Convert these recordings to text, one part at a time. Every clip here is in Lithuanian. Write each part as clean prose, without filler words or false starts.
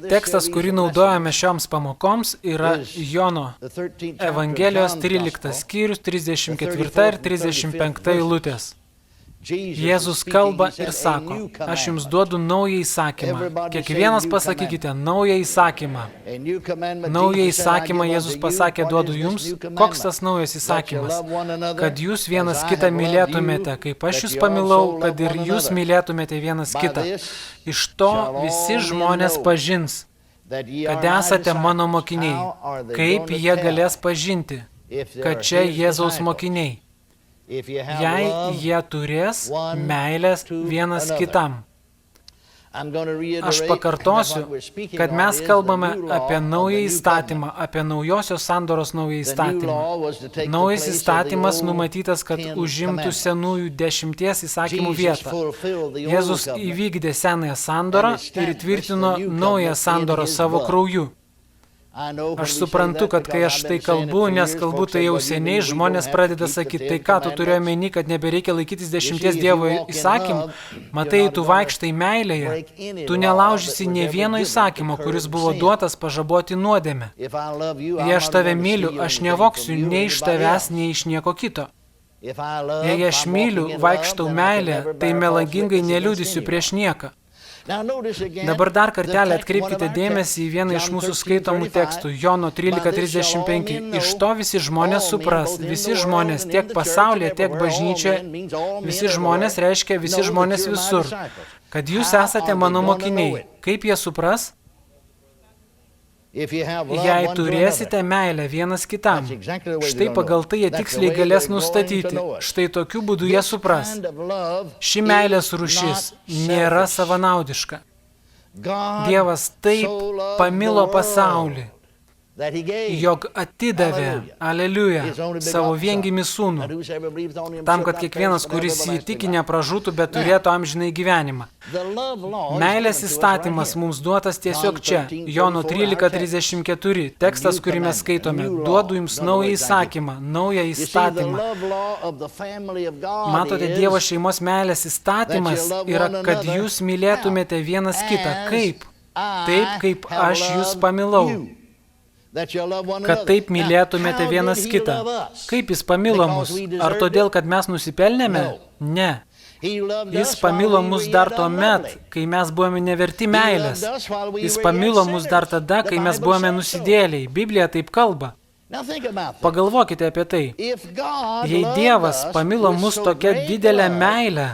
Tekstas, kurį naudojame šioms pamokoms, yra Jono Evangelijos 13 skyrius 34 ir 35 eilutės. Jėzus kalba ir sako, aš jums duodu naują įsakymą. Kiekvienas pasakykite, naują įsakymą. Naują įsakymą Jėzus pasakė, duodu jums. Koks tas naujas įsakymas? Kad jūs vienas kitą mylėtumėte, kaip aš jūs pamilau, kad ir jūs mylėtumėte vienas kitą. Iš to visi žmonės pažins, kad esate mano mokiniai. Kaip jie galės pažinti, kad čia Jėzaus mokiniai? Jei jie turės meilės vienas kitam. Aš pakartosiu, kad mes kalbame apie naują įstatymą, apie naujosios sandoros naują įstatymą. Naujas įstatymas numatytas, kad užimtų senųjų 10 įsakymų vietą. Jėzus įvykdė senąją sandorą ir įtvirtino naują sandorą savo krauju. Aš suprantu, kad kai aš tai kalbu, nes kalbu tai jau seniai, žmonės pradeda sakyti, tai ką tu turiu omeny, kad nebereikia laikytis 10 Dievo įsakymų, matai, tu vaikštai meilėje, tu nelaužysi nė vieno įsakymo, kuris buvo duotas pažaboti nuodėmę. Jei aš tave myliu, aš nevoksiu nei iš tavęs, nei iš nieko kito. Jei aš myliu, vaikštau meilę, tai melagingai neliudysiu prieš nieką. Dabar dar kartelį atkreipkite dėmesį į vieną iš mūsų skaitomų tekstų, Jono 13:35. Iš to visi žmonės supras, visi žmonės tiek pasaulyje, tiek bažnyčioje, visi žmonės reiškia visi žmonės visur, kad jūs esate mano mokiniai. Kaip jie supras? Jei turėsite meilę vienas kitam, štai pagal tai jie tiksliai galės nustatyti, štai tokiu būdu jie supras. Ši meilės rūšis nėra savanaudiška. Dievas taip pamilo pasaulį, jog atidavė, aleliuja, savo viengimį sūnų, tam, kad kiekvienas, kuris jį tiki, nepražūtų, bet turėtų amžinai gyvenimą. Meilės įstatymas mums duotas tiesiog čia, Jono 13:34, tekstas, kurį mes skaitome, duodu jums naują įsakymą, naują įstatymą. Matote, Dievo šeimos meilės įstatymas yra, kad jūs mylėtumėte vienas kitą. Kaip? Taip, kaip aš jūs pamilau. Kad taip mylėtumėte vienas kitą. Kaip jis pamilo mus? Ar todėl, kad mes nusipelnėme? Ne. Jis pamilo mus dar tuomet, kai mes buvome neverti meilės. Jis pamilo mus dar tada, kai mes buvome nusidėliai. Biblija taip kalba. Pagalvokite apie tai. Jei Dievas pamilo mus tokia didelę meilę,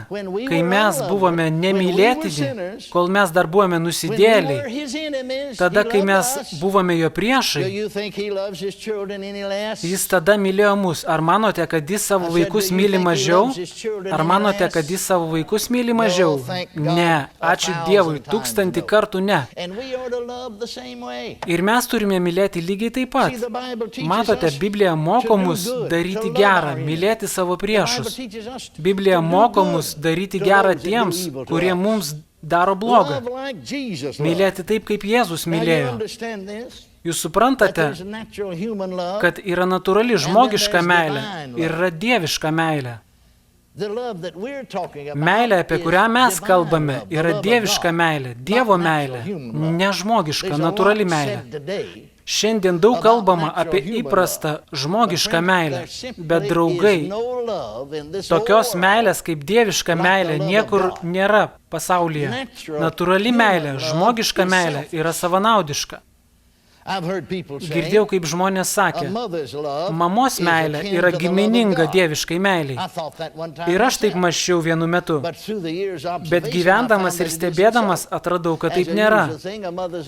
kai mes buvome nemylėtini, kol mes dar buvome nusidėliai, tada, kai mes buvome jo priešai, jis tada mylėjo mus. Ar manote, kad jis savo vaikus myli mažiau? Ar manote, kad jis savo vaikus myli mažiau? Ne. Ačiū Dievui, 1000 kartų ne. Ir mes turime mylėti lygiai taip pat. Matote, Biblija moko mus daryti gerą, mylėti savo priešus. Biblija moko mus daryti gerą tiems, kurie mums daro blogą. Mylėti taip, kaip Jėzus mylėjo. Jūs suprantate, kad yra natūrali žmogiška meilė ir yra dieviška meilė. Meilė, apie kurią mes kalbame, yra dieviška meilė, Dievo meilė, nežmogiška, natūrali meilė. Šiandien daug kalbama apie įprastą žmogišką meilę, bet draugai, tokios meilės kaip dieviška meilė niekur nėra pasaulyje. Natūrali meilė, žmogiška meilė yra savanaudiška. Girdėjau, kaip žmonės sakė, mamos meilė yra gimininga dieviškai meiliai. Ir aš taip mąsčiau vienu metu. Bet gyvendamas ir stebėdamas atradau, kad taip nėra.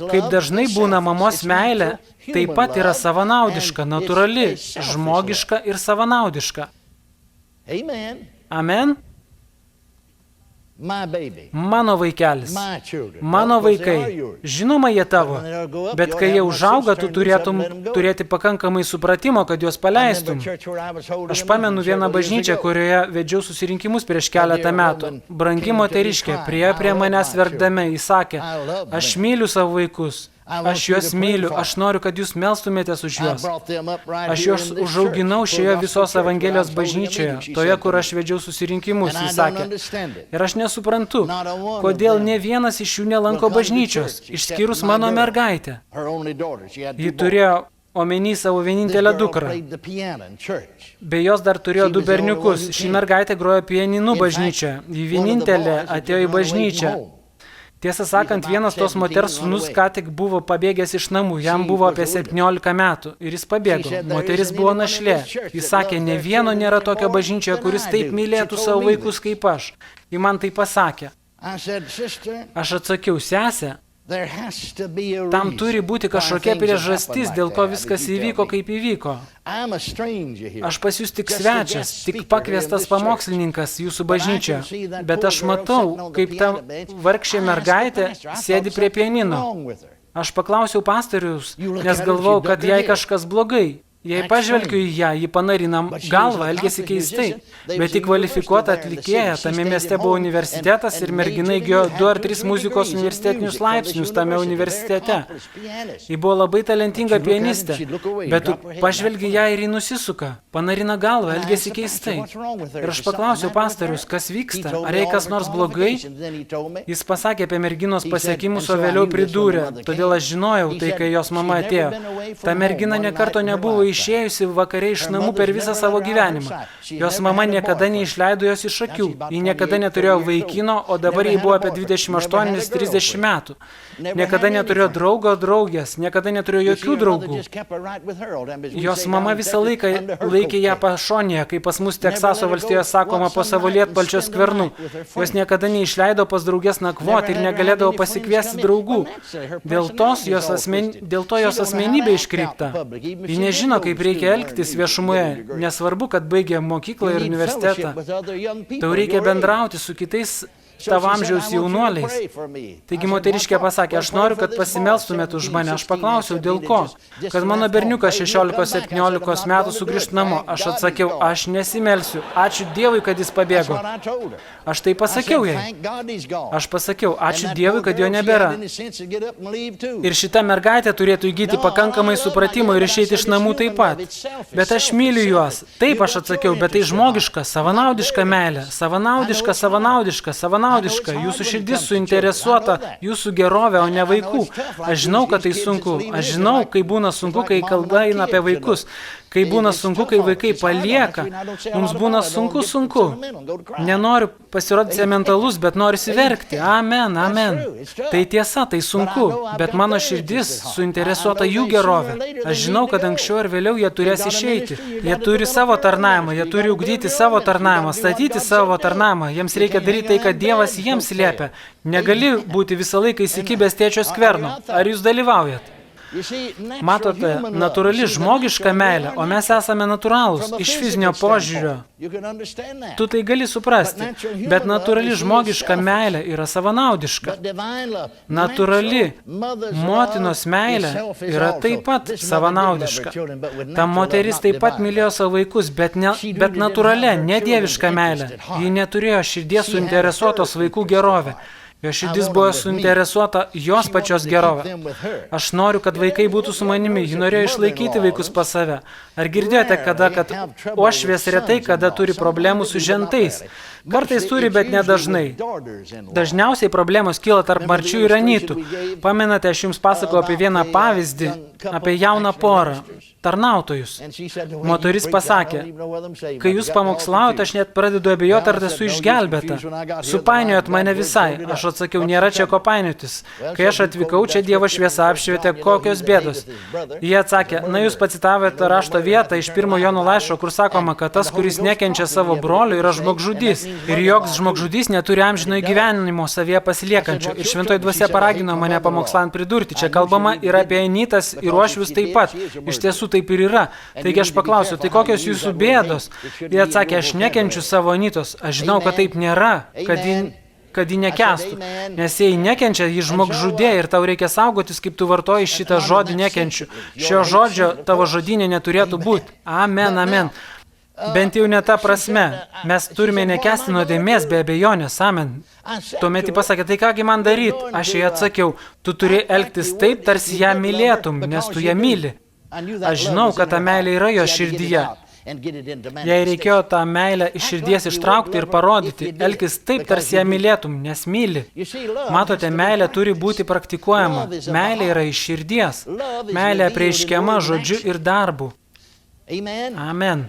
Kaip dažnai būna mamos meilė, taip pat yra savanaudiška, natūrali, žmogiška ir savanaudiška. Amen? Mano vaikelis, mano vaikai, žinoma jie tavo, bet kai jie užauga, tu turėtum turėti pakankamai supratimo, kad juos paleistum. Aš pamenu vieną bažnyčią, kurioje vedžiau susirinkimus prieš keletą metų. Brangi moteriškė, prie manęs verkdame, jis sakė, aš myliu savo vaikus, Aš juos myliu, aš noriu, kad jūs melstumėtės už juos. Aš juos užauginau šioje visos Evangelijos bažnyčioje, toje, kur aš vedžiau susirinkimus, jis sakė. Ir aš nesuprantu, kodėl ne vienas iš jų nelanko bažnyčios, išskyrus mano mergaitę. Ji turėjo omeny savo vienintelę dukrą. Be jos dar turėjo 2 berniukus. Ši mergaitė grojo pianinu bažnyčioje. Ji vienintelė atėjo į bažnyčią. Tiesą sakant, vienas tos moters sūnus ką tik buvo pabėgęs iš namų, jam buvo apie 17 metų ir jis pabėgo. Moteris buvo našlė. Jis sakė, ne vieno nėra tokio bažnyčioje, kuris taip mylėtų savo vaikus kaip aš. Ji man tai pasakė. Aš atsakiau, sesė, tam turi būti kažkokia priežastis, dėl ko viskas įvyko, kaip įvyko. Aš pas jūs tik svečias, tik pakviestas pamokslininkas jūsų bažnyčioje, bet aš matau, kaip ta vargšė mergaitė sėdi prie pianino. Aš paklausiau pastorius, nes galvojau, kad jai kažkas blogai. Jei pažvelgiu į ją, ji panarina galvą, elgėsi keistai, bet tik kvalifikuota atlikėja, tame mieste buvo universitetas ir mergina įgijo 2 ar 3 muzikos universitetinius laipsnius tame universitete. Ji buvo labai talentinga pianistė, bet tu pažvelgi ją ir ji nusisuka, panarina galvą, elgėsi keistai. Ir aš paklausiau pastorius, kas vyksta, ar jai kas nors blogai? Jis pasakė apie merginos pasiekimus, o vėliau pridūrė, todėl aš žinojau tai, kai jos mama atėjo. Ta mergina nė karto nebuvo išėjusi vakare iš namų per visą savo gyvenimą. Jos mama niekada neišleido jos iš akių. Ji niekada neturėjo vaikino, o dabar jai buvo apie 28-30 metų. Niekada neturėjo draugo, draugės, niekada neturėjo jokių draugų. Jos mama visą laiką laikė ją pašonėje, kaip pas mus Teksaso valstijoje sakoma, po savo lietpalčio skvernų. Jos niekada neišleido pas draugės nakvoti ir negalėdavo pasikviesti draugų. Dėl to jos asmenybė iškreipta. Ji nežino, kaip reikia elgtis viešumoje. Nesvarbu, kad baigė mokyklą ir universitetą. Tau reikia bendrauti su kitais tavo amžiaus jaunuoliais. Taigi moteriškė pasakė, aš noriu, kad pasimelstumėt už mane. Aš paklausiau, dėl ko? Kad mano berniukas 16-17 metų sugrįžtų namo. Aš atsakiau, aš nesimelsiu. Ačiū Dievui, kad jis pabėgo. Aš tai pasakiau jai. Aš pasakiau, ačiū Dievui, kad jo nebėra. Ir šita mergaitė turėtų įgyti pakankamai supratimo ir išeiti iš namų taip pat. Bet aš myliu juos. Taip, aš atsakiau, bet tai žmogiška, savanaudiška meilė. Savanaudiška. Jūsų širdis suinteresuota jūsų gerovę, o ne vaikų. Aš žinau, kad tai sunku. Aš žinau, kai būna sunku, kai kalba eina apie vaikus. Kai būna sunku, kai vaikai palieka, mums būna sunku. Nenoriu pasirodyti sentimentalus, bet norisi verkti. Amen, amen. Tai tiesa, tai sunku, bet mano širdis suinteresuota jų gerovę. Aš žinau, kad anksčiau ar vėliau jie turės išeiti. Jie turi savo tarnavimą, jie turi ugdyti savo tarnavimą, statyti savo tarnavimą. Jiems reikia daryti tai, kad Dievas jiems liepia. Negali būti visą laiką įsikibęs tėčio skverno. Ar jūs dalyvaujat? Matote, natūrali žmogiška meilė, o mes esame natūralūs, iš fizinio požiūrio. Tu tai gali suprasti, bet natūrali žmogiška meilė yra savanaudiška. Natūrali motinos meilė yra taip pat savanaudiška. Ta moteris taip pat mylėjo savo vaikus, bet natūralė, nedieviška meilė. Ji neturėjo širdies suinteresuotos vaikų gerovę. Jo širdis buvo suinteresuota jos pačios gerovę. Aš noriu, kad vaikai būtų su manimi. Ji norėjo išlaikyti vaikus pas save. Ar girdėjote, kad uošvės retai, kada turi problemų su žentais? Kartais turi, bet nedažnai. Dažniausiai problemos kyla tarp marčių ir anytų. Pamenate, aš jums pasakojau apie vieną pavyzdį, apie jauną porą, tarnautojus. Moteris pasakė, kai jūs pamokslaujate, aš net pradedu abejoti, ar esu išgelbėta. Supainiojot mane visai. Aš atsakiau, nėra čia ko painiotis. Kai aš atvykau, čia Dievo šviesa apšvietė, kokios bėdos. Jie atsakė, na jūs pacitavote rašto vietą iš 1 Jono laiško, kur sakoma, kad tas, kuris nekenčia savo brolio, yra žmogžudys. Ir joks žmogžudys neturi amžinojo gyvenimo savyje pasiliekančio. Ir šventoji dvasia paragino mane pamokslant pridurti. Čia kalbama ir apie anytas ir uošvius taip pat. Iš tiesų taip ir yra. Taigi aš paklausiu, tai kokios jūsų bėdos? Jie atsakė, aš nekenčiu savo anytos. Aš žinau, kad taip nėra, kad ji nekęstų. Nes jei nekenčia, ji žmogžudė ir tau reikia saugotis, kaip tu vartoji šitą žodį nekenčiu. Šio žodžio tavo žodynė neturėtų būti. Amen, amen. Bent jau ne ta prasme. Mes turime nekęsti nuodėmės be abejonės, amen. Tuomet ji pasakė, tai kągi man daryti? Aš jai atsakiau, tu turi elgtis taip, tarsi ją mylėtum, nes tu ją myli. Aš žinau, kad ta meilė yra jo širdyje. Jei reikėjo tą meilę iš širdies ištraukti ir parodyti, elkis taip, tarsi ją mylėtum, nes myli. Matote, meilė turi būti praktikuojama. Meilė yra iš širdies. Meilė apreiškiama žodžiu ir darbu. Amen.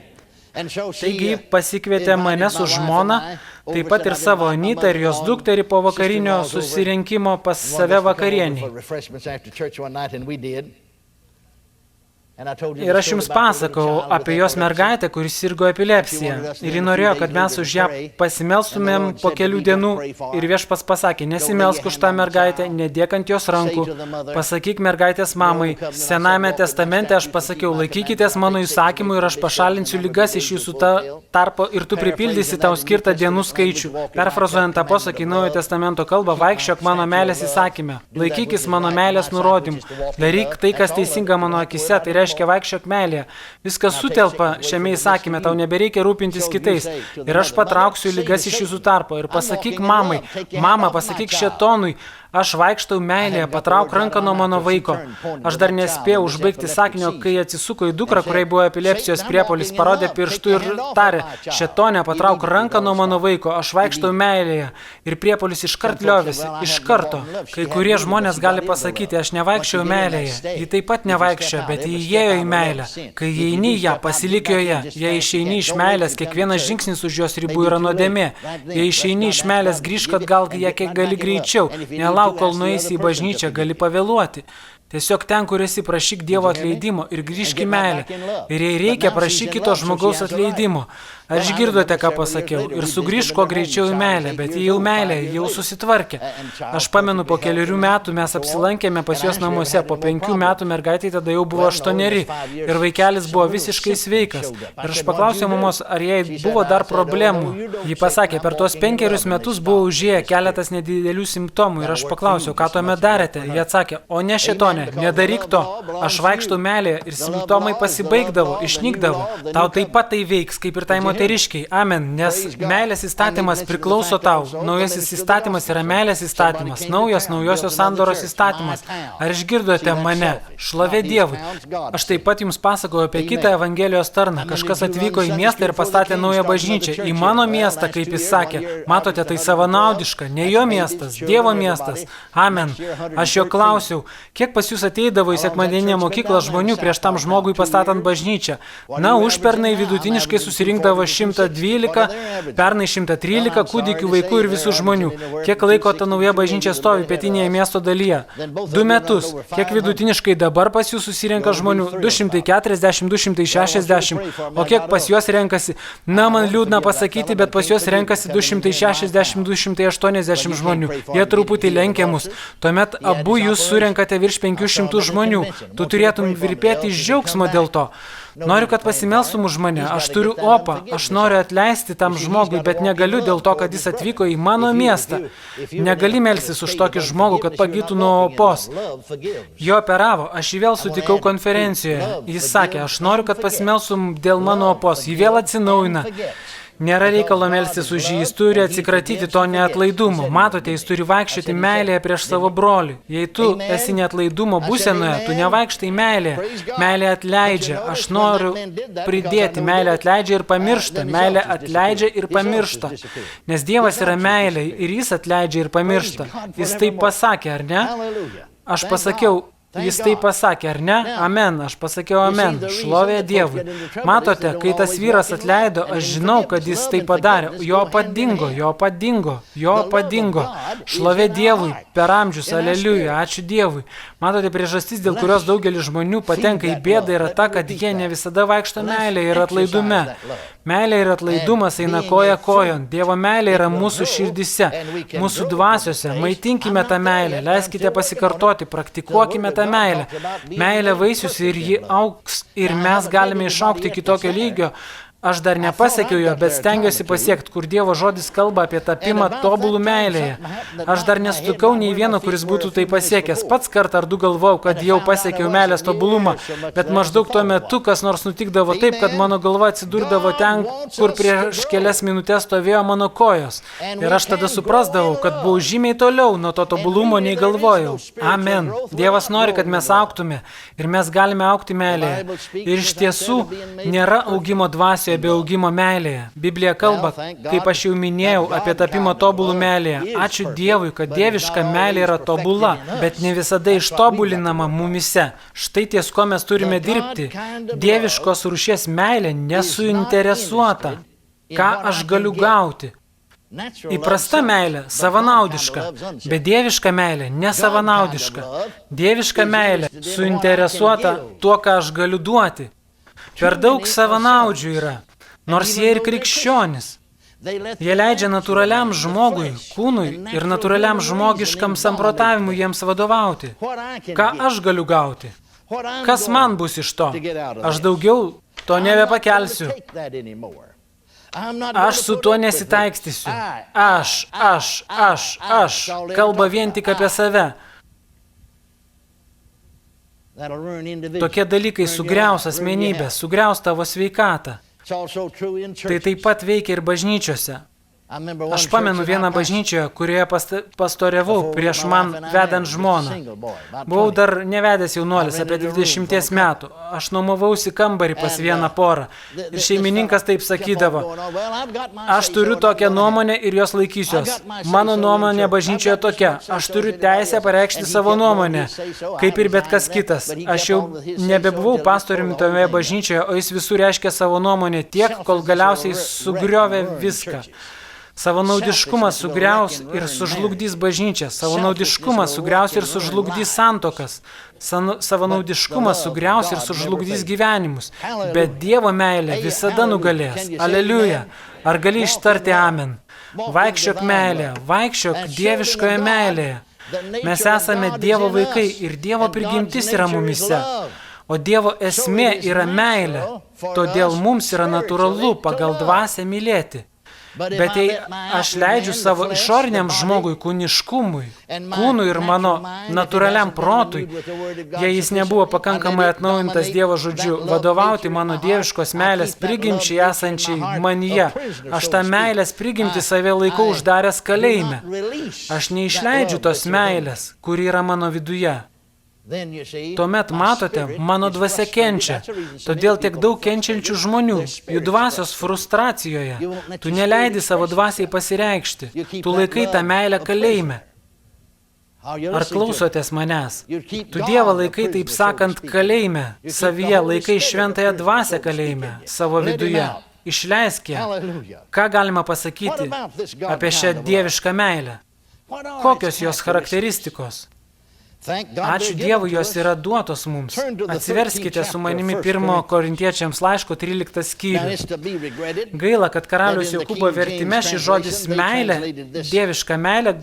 Taigi pasikvietė mane su žmona, taip pat ir savo Anytą ir jos dukterį po vakarinio susirinkimo pas save vakarienį. Ir aš jums pasakau apie jos mergaitę, kuris sirgo epilepsiją. Ir ji norėjo, kad mes už ją pasimelstumėm po kelių dienų. Ir viešpats pasakė, nesimelsk už tą mergaitę, nedėk ant jos rankų. Pasakyk mergaitės mamai. Senajame testamente aš pasakiau, laikykitės mano įsakymų ir aš pašalinsiu ligas iš jūsų tarpo ir tu pripildysi tau skirtą dienų skaičių. Perfrazuojant tą posakį Naujojo testamento kalbą, vaikščiok mano meilės įsakyme. Laikykis mano meilės nurodymų. Daryk tai, kas teisinga mano akise, tai reiškia vaikščiok meilėje. Viskas sutelpa šiame įsakyme, tau nebereikia rūpintis kitais. Ir aš patrauksiu ligas iš jūsų tarpo. Ir pasakyk mamai, mama, pasakyk šėtonui, aš vaikštau meilėje, patrauk ranką nuo mano vaiko. Aš dar nespėjau užbaigti sakinio, kai atsisuko į dukrą, kuriai buvo epilepsijos priepuolis, parodė pirštų ir tarė, šėtone, patrauk ranką nuo mano vaiko, aš vaikštau meilėje. Ir priepuolis iškart liovėsi, iš karto. Kai kurie žmonės gali pasakyti, aš nevaikščiau meilėje. Ji taip pat nevaikščiojo, bet ji įėjo į meilę. Kai įeini ją, pasilik joje. Jei išeini iš meilės, kiekvienas žingsnis už jos ribų yra nuodėmė. Jei išeini iš meilės, grįžk atgal ją kiek gali greičiau. Nelauk, kol nueisi į bažnyčią, gali pavėluoti. Tiesiog ten, kur esi, prašyk Dievo atleidimo ir grįžk į meilę. Ir jei reikia, prašyk kito žmogaus atleidimo. Ar išgirdote, ką pasakiau? Ir sugrįžk kuo greičiau į meilę, bet ji jau meilė, jau susitvarkė. Aš pamenu, po 4 metų mes apsilankėme pas jos namuose, po 5 metų mergaitė tada jau buvo 8 ir vaikelis buvo visiškai sveikas. Ir aš paklausiau mamos, ar jai buvo dar problemų. Ji pasakė, per tuos 5 metus buvo užėję keletas nedidelių simptomų ir aš paklausiau, ką tuomet darėte? Ji atsakė, o ne šėtone, nedaryk to. Aš vaikštau meilėje ir simptomai pasibaigdavo, išnykdavo. Tau taip pat tai veiks, kaip ir tai moteriškiai. Amen. Nes meilės įstatymas priklauso tau. Naujasis įstatymas yra meilės įstatymas. Naujosios sandoros įstatymas. Ar išgirdote mane? Šlovė Dievui. Aš taip pat jums pasakoju apie kitą Evangelijos tarną. Kažkas atvyko į miestą ir pastatė naują bažnyčią. Į mano miestą, kaip jis sakė. Matote, tai savanaudiška. Ne jo miestas, Dievo miestas. Amen. Aš jo klausiau, kiek pas jūs ateidavo į sekmadieninę mokyklą žmonių prieš tam žmogui pastatant bažnyčią? Na, užpernai vidutiniškai susirinkdavo 112, pernai 113 kūdikių, vaikų ir visų žmonių. Kiek laiko ta nauja bažnyčia stovi pietinėje miesto dalyje? 2 metus. Kiek vidutiniškai dabar pas jūs susirenka žmonių? 240, 260. O kiek pas juos renkasi? Na, man liūdna pasakyti, bet pas juos renkasi 260, 280 žmonių. Jie truputį lenkia mus. Tuomet abu jūs surenkate virš 500 žmonių. Tu turėtum virpėti iš džiaugsmo dėl to. Noriu, kad pasimelstum už mane. Aš turiu opą. Aš noriu atleisti tam žmogui, bet negaliu dėl to, kad jis atvyko į mano miestą. Negali melstis už tokį žmogų, kad pagytų nuo opos. Jo operavo. Aš jį vėl sutikau konferencijoje. Jis sakė, aš noriu, kad pasimelstum dėl mano opos. Jį vėl atsinaujina. Nėra reikalo melstis už jį, jis turi atsikratyti to neatlaidumo. Matote, jis turi vaikščioti meilėje prieš savo brolį. Jei tu esi neatlaidumo būsenoje, tu nevaikštai meilėje. Meilė atleidžia. Aš noriu pridėti. Meilė atleidžia ir pamiršta. Meilė atleidžia ir pamiršta. Nes Dievas yra meilė ir jis atleidžia ir pamiršta. Jis taip pasakė, ar ne? Aš pasakiau, jis taip pasakė, ar ne? Amen. Aš pasakiau amen. Šlovė Dievui. Matote, kai tas vyras atleido, aš žinau, kad jis tai padarė. Jo padingo. Šlovė Dievui. Per amžius. Aleliuja. Ačiū Dievui. Matote, priežastis, dėl kurios daugelis žmonių patenka į bėdą, yra ta, kad jie ne visada vaikšto meilėje ir atlaidume. Meilė ir atlaidumas eina koja kojon. Dievo meilė yra mūsų širdise, mūsų dvasiose. Maitinkime tą meilę. Leiskite pasikartoti. Praktikuokime tą meilę. Meilė vaisius ir ji augs ir mes galime išaukti iki tokio lygio, Aš dar nepasiekiau jo, bet stengiuosi pasiekti, kur Dievo žodis kalba apie tapimą tobulų meilėje. Aš dar nesutikau nei vieno, kuris būtų tai pasiekęs. Pats kartą ar du galvojau, kad jau pasiekiau meilės tobulumą, bet maždaug tuo metu kas nors nutikdavo taip, kad mano galva atsidurdavo ten, kur prieš kelias minutės stovėjo mano kojos. Ir aš tada suprasdavau, kad buvau žymiai toliau nuo to tobulumo nei galvojau. Amen. Dievas nori, kad mes augtume ir mes galime augti meilėje. Ir iš tiesų nėra augimo dvasioje be augimo meilėje. Biblija kalba, kaip aš jau minėjau, apie tapimą tobulų meilėje. Ačiū Dievui, kad dieviška meilė yra tobula, bet ne visada ištobulinama mumise. Štai ties ko mes turime dirbti. Dieviškos rūšies meilė nesuinteresuota. Ką aš galiu gauti? Įprasta meilė, savanaudiška, bet dieviška meilė nesavanaudiška. Dieviška meilė suinteresuota tuo, ką aš galiu duoti. Per daug savanaudžių yra, nors jie ir krikščionis. Jie leidžia natūraliam žmogui, kūnui ir natūraliam žmogiškam samprotavimui jiems vadovauti. Ką aš galiu gauti? Kas man bus iš to? Aš daugiau to nebepakelsiu. Aš su tuo nesitaikstysiu. Aš. Kalba vien tik apie save. Tokie dalykai sugriaus asmenybę, sugriaus tavo sveikatą. Tai taip pat veikia ir bažnyčiose. Aš pamenu vieną bažnyčioje, kurioje pastoriavau prieš man vedant žmoną. Buvau dar nevedęs jaunuolis, apie 20 metų. Aš nuomavausi kambarį pas vieną porą. Ir šeimininkas taip sakydavo, aš turiu tokią nuomonę ir jos laikysiuos. Mano nuomonė bažnyčioje tokia. Aš turiu teisę pareikšti savo nuomonę, kaip ir bet kas kitas. Aš jau nebebuvau pastoriumi toje bažnyčioje, o jis visur reiškė savo nuomonę tiek, kol galiausiai sugriovė viską. Savanaudiškumas sugriaus ir sužlugdys bažnyčią. Savanaudiškumas sugriaus ir sužlugdys santuokas. Savanaudiškumas sugriaus ir sužlugdys gyvenimus. Bet Dievo meilė visada nugalės. Aleliuja. Ar gali ištarti amen? Vaikščiok meilė, vaikščiok dieviškoje meilėje. Mes esame Dievo vaikai ir Dievo prigimtis yra mumise. O Dievo esmė yra meilė. Todėl mums yra natūralu pagal dvasią mylėti. Bet jei aš leidžiu savo išoriniam žmogui kūniškumui, kūnui ir mano natūraliam protui, jei jis nebuvo pakankamai atnaujintas Dievo žodžiu, vadovauti mano dieviškos meilės prigimčiai esančiai manyje, aš tą meilės prigimtį save laikau uždaręs kalėjime. Aš neišleidžiu tos meilės, kuri yra mano viduje. Tuomet, matote, mano dvasia kenčia, todėl tiek daug kenčiančių žmonių, jų dvasios frustracijoje. Tu neleidi savo dvasiai pasireikšti, tu laikai tą meilę kalėjime. Ar klausotės manęs? Tu Dievą laikai, taip sakant, kalėjime, savyje laikai šventąją dvasią kalėjime, savo viduje. Išleisk ją. Ką galima pasakyti apie šią dievišką meilę? Kokios jos charakteristikos? Ačiū Dievui, jos yra duotos mums. Atsiverskite su manimi 1 Korintiečiams laiško 13 skyrių. Gaila, kad karaliaus Jokūbo vertime šis žodis meilė, dieviška meilė,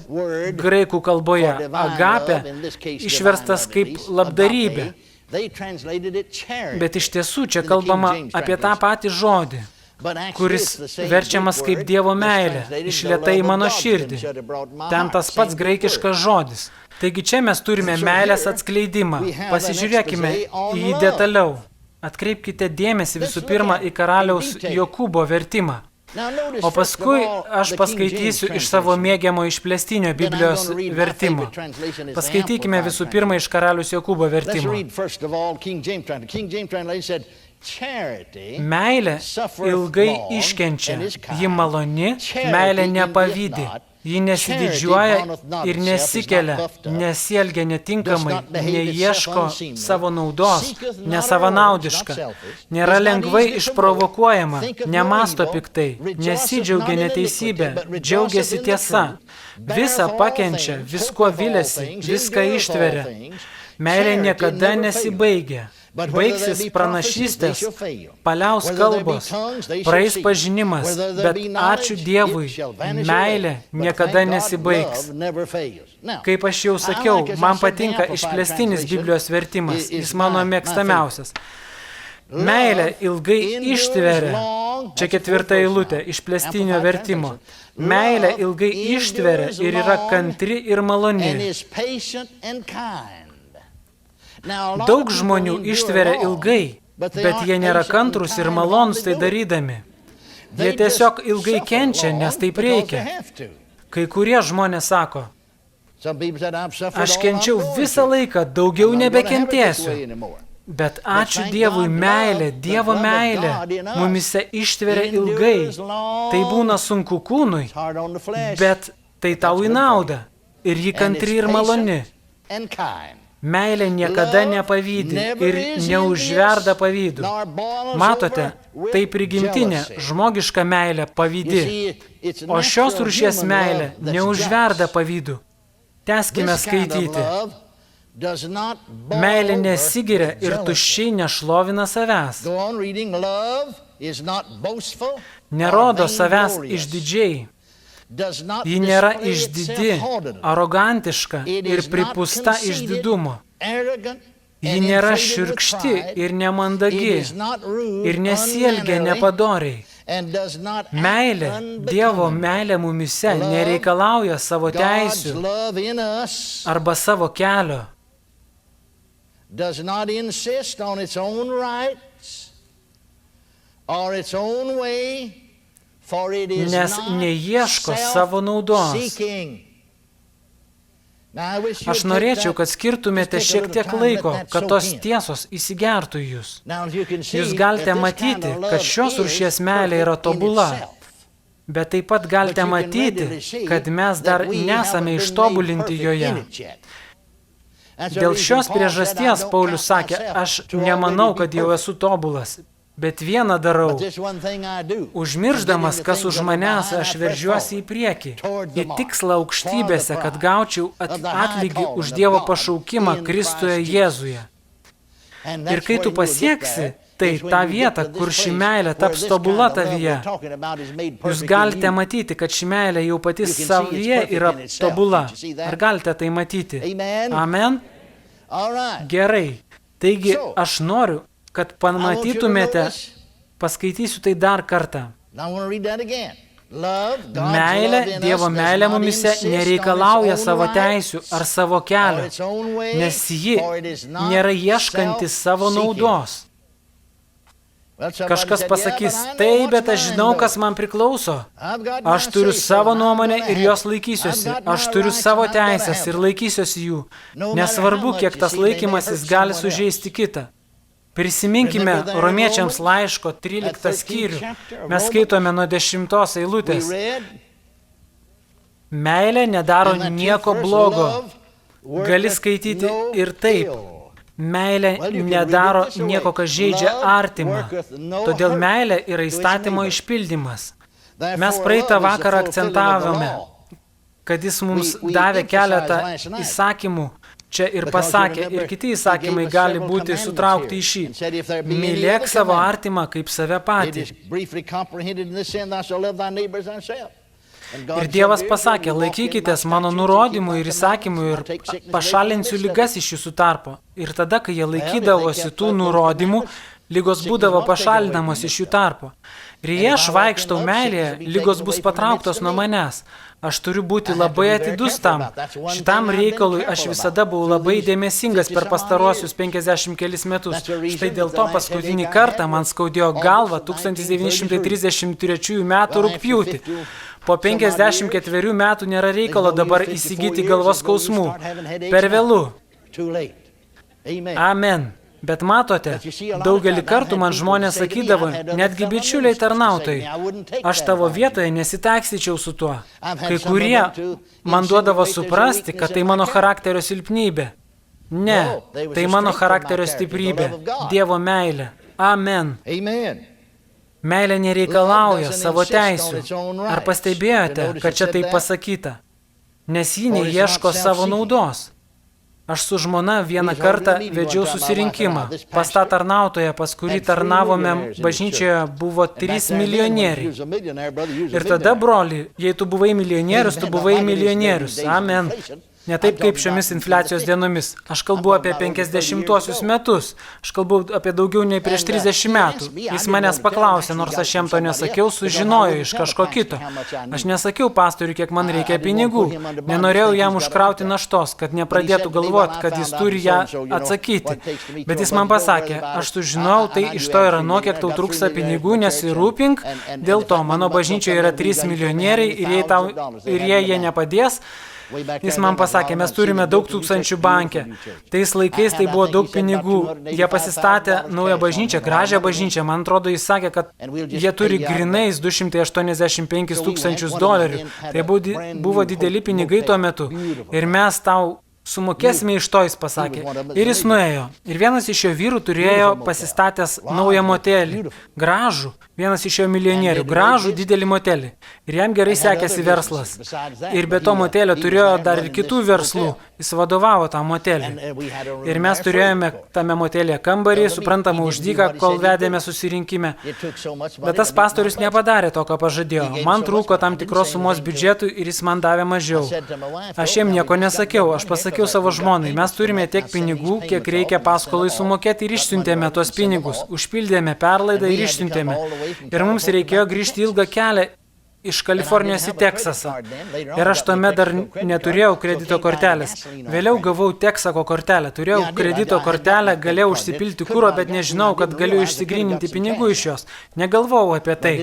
graikų kalboje, agapė, išverstas kaip labdarybė. Bet iš tiesų čia kalbama apie tą patį žodį, kuris verčiamas kaip Dievo meilė, išlietai į mano širdį. Ten tas pats graikiškas žodis. Taigi čia mes turime meilės atskleidimą. Pasižiūrėkime į jį detaliau. Atkreipkite dėmesį visų pirma į karaliaus Jokūbo vertimą. O paskui aš paskaitysiu iš savo mėgiamo išplėstinio Biblijos vertimo. Paskaitykime visų pirma iš karaliaus Jokūbo vertimo. Meilė ilgai iškenčia, ji maloni, meilė nepavydi. Ji nesididžiuoja ir nesikelia, nesielgia netinkamai, neieško savo naudos, nesavanaudiška, nėra lengvai išprovokuojama, nemąsto piktai, nesidžiaugia neteisybė, džiaugiasi tiesa, visą pakenčia, visko viliasi, viską ištveria. Meilė niekada nesibaigia. Baigsis pranašystės, paliaus kalbos, praeis pažinimas, bet ačiū Dievui, meilė niekada nesibaigs. Kaip aš jau sakiau, man patinka išplėstinis Biblijos vertimas, jis mano mėgstamiausias. Meilė ilgai ištveria, Čia 4 eilutė iš Plėstinio vertimo. Meilė ilgai ištveria ir yra kantri ir maloni. Daug žmonių ištveria ilgai, bet jie nėra kantrus ir malonus tai darydami. Jie tiesiog ilgai kenčia, nes taip reikia. Kai kurie žmonės sako, aš kenčiau visą laiką, daugiau nebekentėsiu. Bet ačiū Dievui, meilė, Dievo meilė mumise ištveria ilgai. Tai būna sunku kūnui, bet tai tau į naudą. Ir ji kantri ir maloni. Meilė niekada nepavydi ir neužverda pavydų. Matote, tai prigimtinė, žmogiška meilė pavydi. O šios rūšies meilė neužverda pavydų. Tęskime skaityti. Meilė nesigiria ir tuščiai nešlovina savęs. Nerodo savęs išdidžiai. Ji nėra išdidi, arogantiška ir pripūsta išdidumo. Ji nėra šiurkšti ir nemandagi ir nesielgia nepadoriai. Meilė, Dievo meilė mumise nereikalauja savo teisių arba savo kelio. Does not insist on its own rights or its own way, for it is Nes neieško savo naudos. self-seeking. Aš norėčiau, kad skirtumėte šiek tiek laiko, kad tos tiesos įsigertų į jūs. Jūs galite matyti, kad šios rūšies meilė yra tobula. Bet taip pat galite matyti, kad mes dar nesame ištobulinti joje. Dėl šios priežasties Paulius sakė, aš nemanau, kad jau esu tobulas, bet vieną darau. Užmirždamas, kas už manęs, aš veržiuosi į priekį, į tikslą aukštybėse, kad gaučiau atlygį už Dievo pašaukimą Kristuje Jėzuje. Ir kai tu pasieksi, tai tą vietą, kur ši meilė taps tobula tavyje, jūs galite matyti, kad ši meilė jau pati savyje yra tobula. Ar galite tai matyti? Amen? Gerai. Taigi, aš noriu, kad pamatytumėte, paskaitysiu tai dar kartą. Meilė, Dievo meilė mumise nereikalauja savo teisių ar savo kelio, nes ji nėra ieškanti savo naudos. Kažkas pasakys, taip, bet aš žinau, kas man priklauso. Aš turiu savo nuomonę ir jos laikysiuosi. Aš turiu savo teisės ir laikysiuosi jų. Nesvarbu, kiek tas laikymasis gali sužeisti kitą. Prisiminkime Romiečiams laiško 13 skyrių. Mes skaitome nuo 10 eilutės. Meilė nedaro nieko blogo. Gali skaityti ir taip. Meilė nedaro nieko, kas žeidžia artimą. Todėl meilė yra įstatymo išpildymas. Mes praeitą vakarą akcentavome, kad jis mums davė keletą įsakymų čia ir pasakė, ir kiti įsakymai gali būti sutraukti į šį. Mylėk savo artimą kaip save patį. Ir Dievas pasakė, laikykitės mano nurodymų ir įsakymų ir pašalinsiu ligas iš jūsų tarpo. Ir tada, kai jie laikydavosi tų nurodymų, lygos būdavo pašalinamos iš jų tarpo. Ir jei aš vaikštau meilėje, lygos bus patrauktos nuo manęs. Aš turiu būti labai atidus tam. Šitam reikalui aš visada buvau labai dėmesingas per pastaruosius 50 kelis metus. Štai dėl to paskutinį kartą man skaudėjo galvą 1933 metų rugpjūtį. Po 54 metų nėra reikalo dabar įsigyti galvos skausmų. Per vėlu. Amen. Bet matote, daugelį kartų man žmonės sakydavo, netgi bičiuliai tarnautojai, aš tavo vietoje nesitaikstyčiau su tuo. Kai kurie man duodavo suprasti, kad tai mano charakterio silpnybė. Ne, tai mano charakterio stiprybė, Dievo meilė. Amen. Meilė nereikalauja savo teisių. Ar pastebėjote, kad čia taip pasakyta? Nes ji neieško savo naudos. Aš su žmona vieną kartą vedžiau susirinkimą. Pas tą tarnautoją, pas kurį tarnavome bažnyčioje, buvo 3 milijonieriai. Ir tada, broli, jei tu buvai milijonierius, tu buvai milijonierius. Amen. Ne taip kaip šiomis infliacijos dienomis. Aš kalbu apie 50-uosius metus. Aš kalbu apie daugiau nei prieš 30 metų. Jis manęs paklausė, nors aš jam to nesakiau, sužinojo iš kažko kito. Aš nesakiau pastoriui, kiek man reikia pinigų. Nenorėjau jam užkrauti naštos, kad nepradėtų galvoti, kad jis turi ją atsakyti. Bet jis man pasakė, aš sužinojau, tai iš to yra nuo kiek tau trūksta pinigų, nesirūpink. Dėl to mano bažnyčioje yra 3 milijonieriai ir jei jie nepadės, jis man pasakė, mes turime daug tūkstančių banke. Tais laikais tai buvo daug pinigų. Jie pasistatė naują bažnyčią, gražią bažnyčią. Man atrodo, jis sakė, kad jie turi grinais $285 000. Tai buvo dideli pinigai tuo metu. Ir mes tau sumokėsime iš to, jis pasakė. Ir jis nuėjo. Ir vienas iš jo vyrų turėjo pasistatęs naują motelį. Gražų. Vienas iš jo milijonierių. Gražų, didelį motelį. Ir jam gerai sekėsi verslas. Ir be to motelio turėjo dar ir kitų verslų. Jis vadovavo tą motelį. Ir mes turėjome tame motelėje kambarį, suprantamą už dyką, kol vedėme susirinkime. Bet tas pastorius nepadarė to, ką pažadėjo. Man trūko tam tikros sumos biudžetui ir jis man davė mažiau. Aš jiem nieko nesakiau. Aš pasakiau savo žmonai, mes turime tiek pinigų, kiek reikia paskolai sumokėti ir išsiuntėme tuos pinigus. Užpildėme perlaidą ir išsiuntėme. Ir mums reikėjo grįžti ilgą kelią iš Kalifornijos į Teksasą. Ir aš tuomet dar neturėjau kredito kortelės. Vėliau gavau Teksako kortelę. Turėjau kredito kortelę, galėjau užsipilti kuro, bet nežinau, kad galiu išsigryninti pinigų iš jos. Negalvojau apie tai.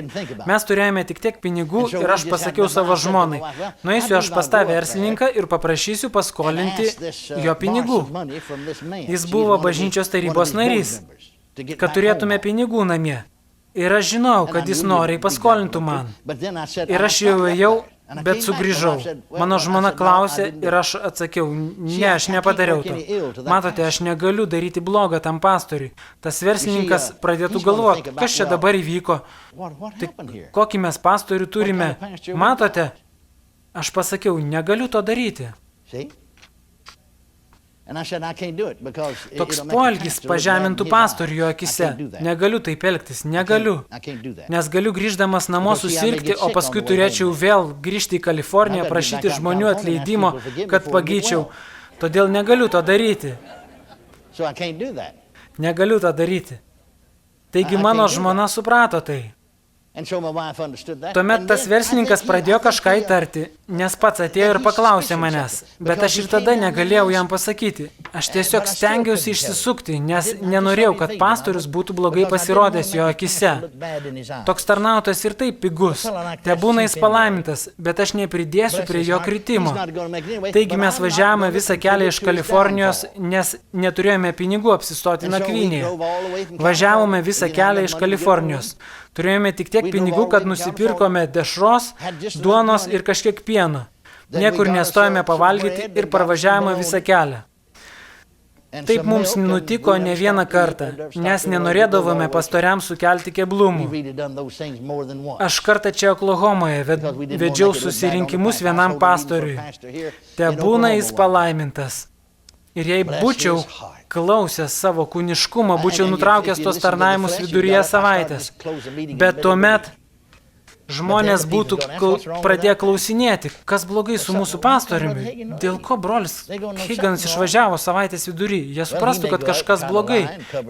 Mes turėjome tik tiek pinigų ir aš pasakiau savo žmonai. Nueisiu aš pas tą verslininką ir paprašysiu paskolinti jo pinigų. Jis buvo bažnyčios tarybos narys, kad turėtume pinigų namie. Ir aš žinau, kad jis noriai paskolintų man. Ir aš jau ėjau, bet sugrįžau. Mano žmona klausė ir aš atsakiau, ne, aš nepadariau to. Matote, aš negaliu daryti blogą tam pastoriui. Tas verslininkas pradėtų galvoti, kas čia dabar įvyko. Tai kokį mes pastorių turime? Matote, aš pasakiau, negaliu to daryti. Toks poelgis pažemintų pastorių jo akise. Negaliu taip elgtis, negaliu. Nes galiu grįždamas namo susirgti, o paskui turėčiau vėl grįžti į Kaliforniją, prašyti žmonių atleidimo, kad pagyčiau. Todėl negaliu to daryti. Negaliu to daryti. Taigi mano žmona suprato tai. Tuomet tas verslininkas pradėjo kažką įtarti, nes pats atėjo ir paklausė manęs, bet aš ir tada negalėjau jam pasakyti. Aš tiesiog stengiausi išsisukti, nes nenorėjau, kad pastorius būtų blogai pasirodęs jo akise. Toks tarnautojas ir taip pigus, tebūna jis palaimintas, bet aš nepridėsiu prie jo kritimo. Taigi mes važiavome visą kelią iš Kalifornijos, nes neturėjome pinigų apsistoti nakvynėje. Važiavome visą kelią iš Kalifornijos. Turėjome tik tiek pinigų, kad nusipirkome dešros, duonos ir kažkiek pieno. Niekur nestojame pavalgyti ir parvažiavome visą kelią. Taip mums nutiko ne vieną kartą, nes nenorėdavome pastoriams sukelti keblumų. Aš kartą čia Oklahomoje vedžiau susirinkimus vienam pastoriui. Tebūna jis palaimintas. Ir jei būčiau klausęs savo kūniškumą, būčiau nutraukęs tos tarnavimus viduryje savaitės. Bet tuomet žmonės būtų pradėję klausinėti, kas blogai su mūsų pastoriumi, dėl ko brolis Higgins išvažiavo savaitės vidury. Jie suprastų, kad kažkas blogai.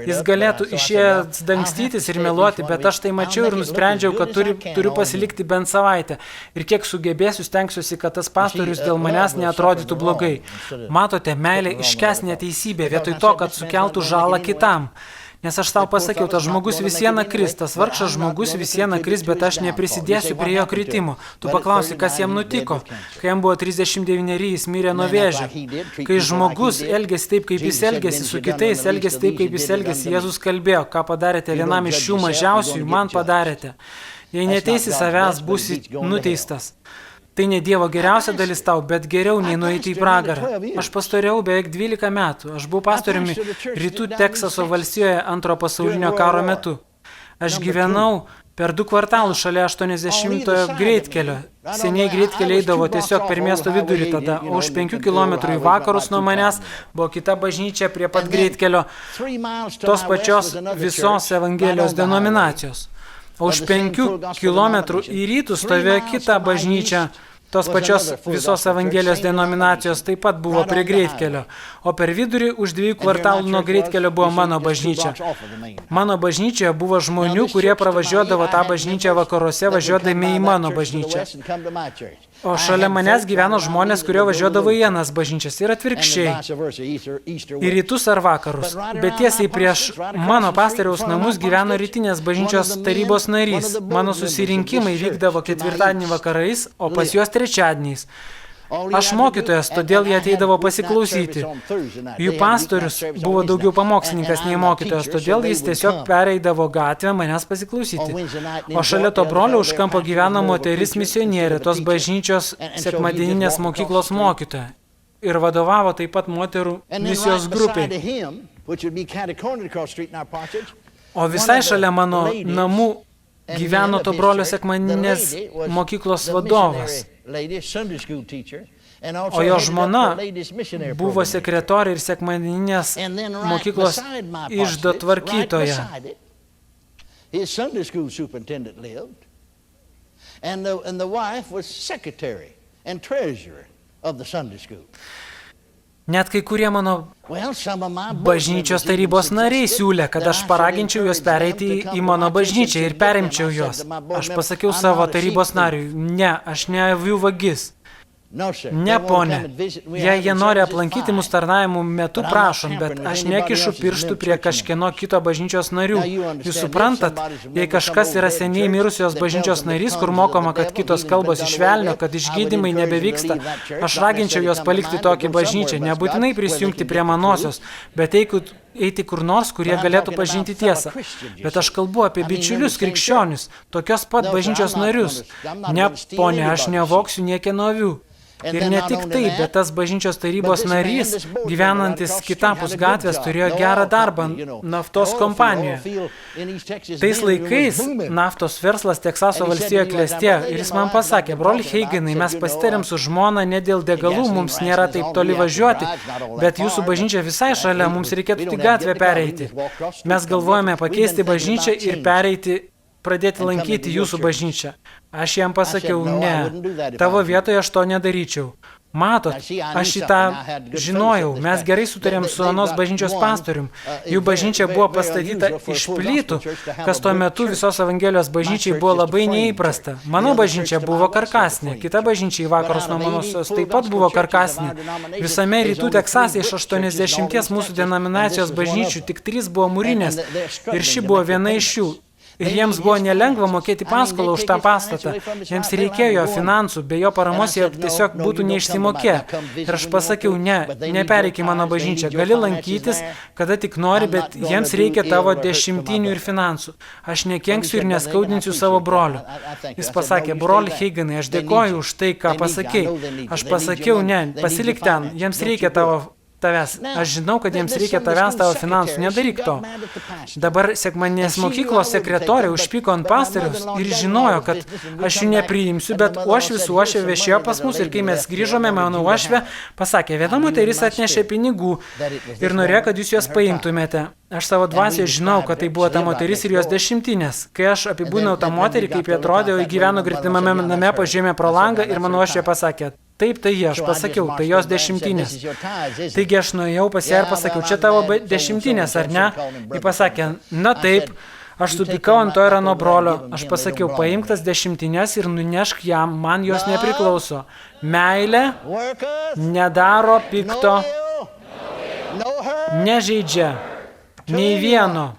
Jis galėtų išėjęs dangstytis ir meluoti, bet aš tai mačiau ir nusprendžiau, kad turiu pasilikti bent savaitę. Ir kiek sugebėsiu, stengsiuosi, kad tas pastorius dėl manęs neatrodytų blogai. Matote, meilė iškęs neteisybę vietoj to, kad sukeltų žalą kitam. Nes aš tau pasakiau, tas žmogus vis viena kris, tas vargšas žmogus vis viena kris, bet aš neprisidėsiu prie jo kritimo. Tu paklausi, kas jam nutiko. Kai jam buvo 39, jis mirė nuo vėžio. Kai žmogus elgėsi taip, kaip jis elgėsi, su kitais elgėsi taip, kaip jis elgėsi, Jėzus kalbėjo, ką padarėte vienam iš šių mažiausių, man padarėte. Jei neteisi savęs, būsi nuteistas. Tai ne Dievo geriausia dalis tau, bet geriau nei nueiti į pragarą. Aš pastoriau beveik 12 metų. Aš buvau pastoriumi Rytų Teksaso valstijoje Antrojo pasaulinio karo metu. Aš gyvenau per 2 kvartalus šalia 80-ojo greitkelio. Seniai greitkeliai eidavo tiesiog per miesto vidurį tada, o už 5 kilometrų į vakarus nuo manęs buvo kita bažnyčia prie pat greitkelio, tos pačios visos Evangelijos denominacijos. O už 5 kilometrų į rytus stovėjo kita bažnyčia, tos pačios visos Evangelijos denominacijos taip pat buvo prie greitkelio, o per vidurį už 2 kvartalų nuo greitkelio buvo mano bažnyčia. Mano bažnyčioje buvo žmonių, kurie pravažiuodavo tą bažnyčią vakaruose, važiuodami į mano bažnyčią. O šalia manęs gyveno žmonės, kurie važiuodavo į vienas bažnyčias ir atvirkščiai, į rytus ar vakarus. Bet tiesiai prieš mano pastoriaus namus gyveno rytinės bažnyčios tarybos narys. Mano susirinkimai vykdavo ketvirtadienį vakarais, o pas juos trečiadieniais. Aš mokytojas, todėl jie ateidavo pasiklausyti. Jų pastorius buvo daugiau pamokslininkas nei mokytojas, todėl jis tiesiog pereidavo gatvę manęs pasiklausyti. O šalia to brolio už kampo gyveno moteris misionierė, tos bažnyčios sekmadieninės mokyklos mokytoja. Ir vadovavo taip pat moterų misijos grupiai. O visai šalia mano namų gyveno to brolio sekmadieninės mokyklos vadovas. O jo žmona buvo sekretorė ir sekmadieninės mokyklos iždo tvarkytoja. Net kai kurie mano bažnyčios tarybos nariai siūlė, kad aš paraginčiau juos pereiti į mano bažnyčią ir perimčiau juos. Aš pasakiau savo tarybos nariui, ne, aš ne avių vagis. Ne, ponė, jei jie nori aplankyti mus tarnavimų metu, prašom, bet aš nekišu pirštų prie kažkieno kito bažnyčios narių. Jūs suprantat, jei kažkas yra seniai mirusios bažnyčios narys, kur mokoma, kad kitos kalbos išvelnio, kad išgydymai nebevyksta, aš raginčiau juos palikti tokį bažnyčią, nebūtinai prisijungti prie manosios, bet eiti kur nors, kurie galėtų pažinti tiesą. Bet aš kalbu apie bičiulius krikščionius, tokios pat bažnyčios narius. Ne, ponė, aš nevoksiu niekieno avių. Ir ne tik tai, bet tas bažnyčios tarybos narys, gyvenantis kitapus gatvės, turėjo gerą darbą naftos kompanijoje. Tais laikais naftos verslas Teksaso valstijoje klestėjo ir jis man pasakė, broli Heigenai, mes pasitarėm su žmona ne dėl degalų, mums nėra taip toli važiuoti, bet jūsų bažnyčia visai šalia, mums reikėtų tik gatvę pereiti. Mes galvojame pakeisti bažnyčią ir pradėti lankyti jūsų bažnyčią. Aš jam pasakiau, ne, tavo vietoje aš to nedaryčiau. Matot, aš šitą žinojau, mes gerai sutarėm su anos bažnyčios pastorium. Jų bažnyčia buvo pastatyta iš plytų, kas tuo metu visos Evangelijos bažnyčiai buvo labai neįprasta. Mano bažnyčia buvo karkasinė, kita bažnyčia į vakarus nuo manosios taip pat buvo karkasinė. Visame rytų Teksase iš 80 mūsų denominacijos bažnyčių tik 3 buvo mūrinės ir ši buvo viena iš jų. Ir jiems buvo nelengva mokėti paskolą už tą pastatą. Jiems reikėjo finansų, be jo paramos jie tiesiog būtų neišsimokė. Ir aš pasakiau, ne, nepereik į mano bažnyčią, gali lankytis, kada tik nori, bet jiems reikia tavo dešimtinių ir finansų. Aš nekenksiu ir neskaudinsiu savo brolio. Jis pasakė, broli Heigenai, aš dėkoju už tai, ką pasakei. Aš pasakiau, ne, pasilik ten, jiems reikia tavęs. Aš žinau, kad jiems reikia tavęs tavo finansų, nedaryk to. Dabar sekmadieninės mokyklos sekretorė užpyko ant pastoriaus ir žinojo, kad aš jų nepriimsiu, bet uošvis viešėjo pas mus ir kai mes grįžome, mano uošvė pasakė, viena moteris atnešė pinigų ir norėjo, kad jūs juos paimtumėte. Aš savo dvasioje žinau, kad tai buvo ta moteris ir jos dešimtinės. Kai aš apibūdinau tą moterį, kaip jie atrodė, ji gyveno gretimame name, pažėmė pro langą ir mano uošvė pasakė, taip, tai aš pasakiau, tai jos dešimtinės. Taigi aš nuėjau pas ją ir pasakiau, čia tavo dešimtinės, ar ne? Ji pasakė, na taip, aš supykau ant to ir ano brolio. Aš pasakiau, paimk tas dešimtinės ir nunešk jam, man jos nepriklauso. Meilė nedaro pikto, nežeidžia, nei vieno.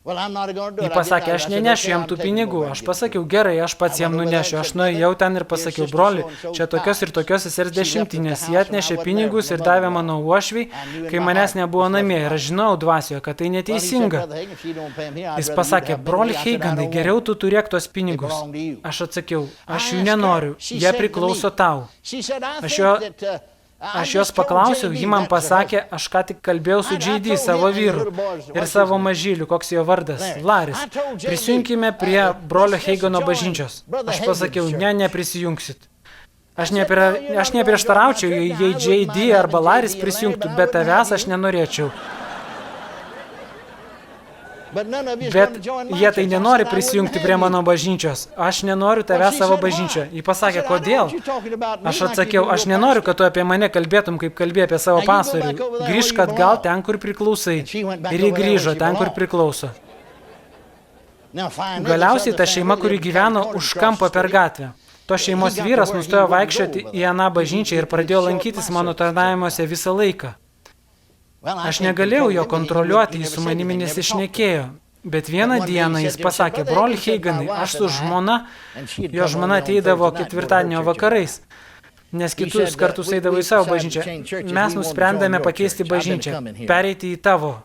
Ji pasakė, aš nenešiu jam tų pinigų. Aš pasakiau, gerai, aš pats jam nunešiu. Aš nuėjau ten ir pasakiau, broli, čia tokios ir tokios sesers dešimtinės. Jie atnešė pinigus ir davė mano uošviai, kai manęs nebuvo namie. Ir aš žinau dvasioje, kad tai neteisinga. Jis pasakė, broli Heigenai, geriau tu turėk tos pinigus. Aš atsakiau, aš jų nenoriu, jie priklauso tau. Aš jos paklausiau, ji man pasakė, aš ką tik kalbėjau su J.D. savo vyru ir savo mažyliu, koks jo vardas, Laris. Prisijunkime prie brolio Heigeno bažnyčios. Aš pasakiau, neprisijungsit. Aš neprieštaraučiau, jei J.D. arba Laris prisijungtų, bet tavęs aš nenorėčiau. Bet jie tai nenori prisijungti prie mano bažnyčios. Aš nenoriu tave savo bažnyčią. Ji pasakė, kodėl? Aš atsakiau, aš nenoriu, kad tu apie mane kalbėtum, kaip kalbėjai apie savo pastorių. Grįžk atgal ten, kur priklausai. Ir ji grįžo ten, kur priklauso. Galiausiai ta šeima, kuri gyveno už kampo per gatvę. To šeimos vyras nustojo vaikščioti į aną bažnyčią ir pradėjo lankytis mano tarnavimuose visą laiką. Aš negalėjau jo kontroliuoti, jis su manimi nesišnekėjo. Bet vieną dieną jis pasakė, broli Heiganai, aš su žmona, jo žmona ateidavo ketvirtadienio vakarais, nes kitus kartus eidavo į savo bažnyčią. Mes nusprendėme pakeisti bažnyčią, pereiti į tavo.